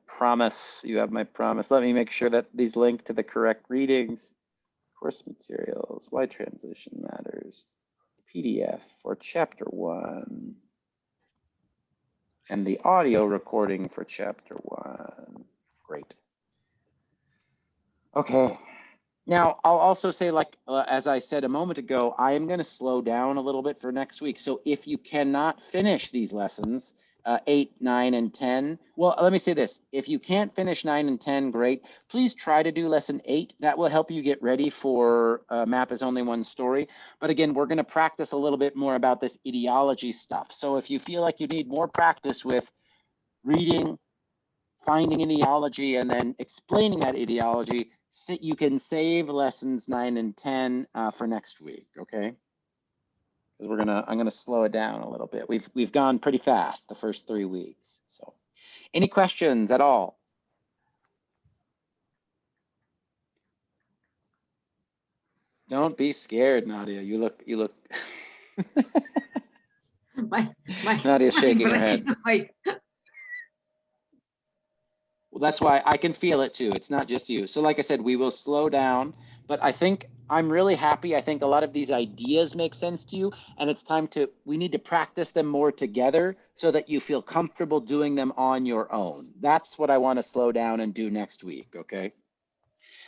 promise. You have my promise. Let me make sure that these link to the correct readings. Course materials, Why Translation Matters, PDF for chapter 1, and the audio recording for chapter 1. Great. Okay. Now, I'll also say, like, as I said a moment ago, I am going to slow down a little bit for next week. So if you cannot finish these lessons, 8, 9, and 10, well, let me say this. If you can't finish 9 and 10, great. Please try to do lesson 8. That will help you get ready for Map is Only One Story. But again, we're going to practice a little bit more about this ideology stuff. So if you feel like you need more practice with reading, finding an ideology, and then explaining that ideology, you can save lessons 9 and 10 for next week, okay? Because I'm gonna slow it down a little bit. We've gone pretty fast the first 3 weeks. So, any questions at all? Don't be scared, Nadia. You look. Nadia's shaking her head. Well, that's why I can feel it too. It's not just you. So like I said, we will slow down, but I think I'm really happy. I think a lot of these ideas make sense to you, and it's time we need to practice them more together so that you feel comfortable doing them on your own. That's what I want to slow down and do next week, okay?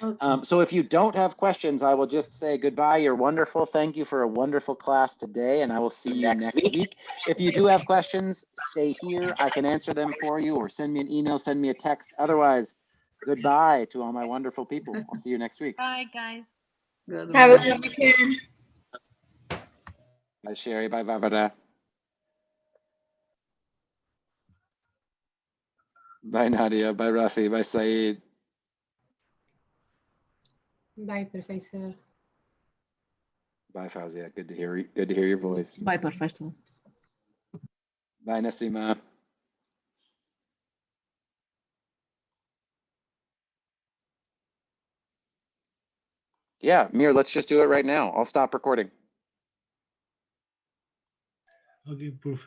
Okay. So if you don't have questions, I will just say goodbye. You're wonderful. Thank you for a wonderful class today, and I will see you next week. If you do have questions, stay here. I can answer them for you, or send me an email, send me a text. Otherwise, goodbye to all my wonderful people. I'll see you next week. Bye, guys. Have a good weekend. Bye, Sherry. Bye, Barbara. Bye, Nadia. Bye, Rafi. Bye, Saeed. Bye, Professor. Bye, Fazia. Good to hear you. Good to hear your voice. Bye, Professor. Bye, Nasima. Yeah, Mir, let's just do it right now. I'll stop recording. Okay, Prof.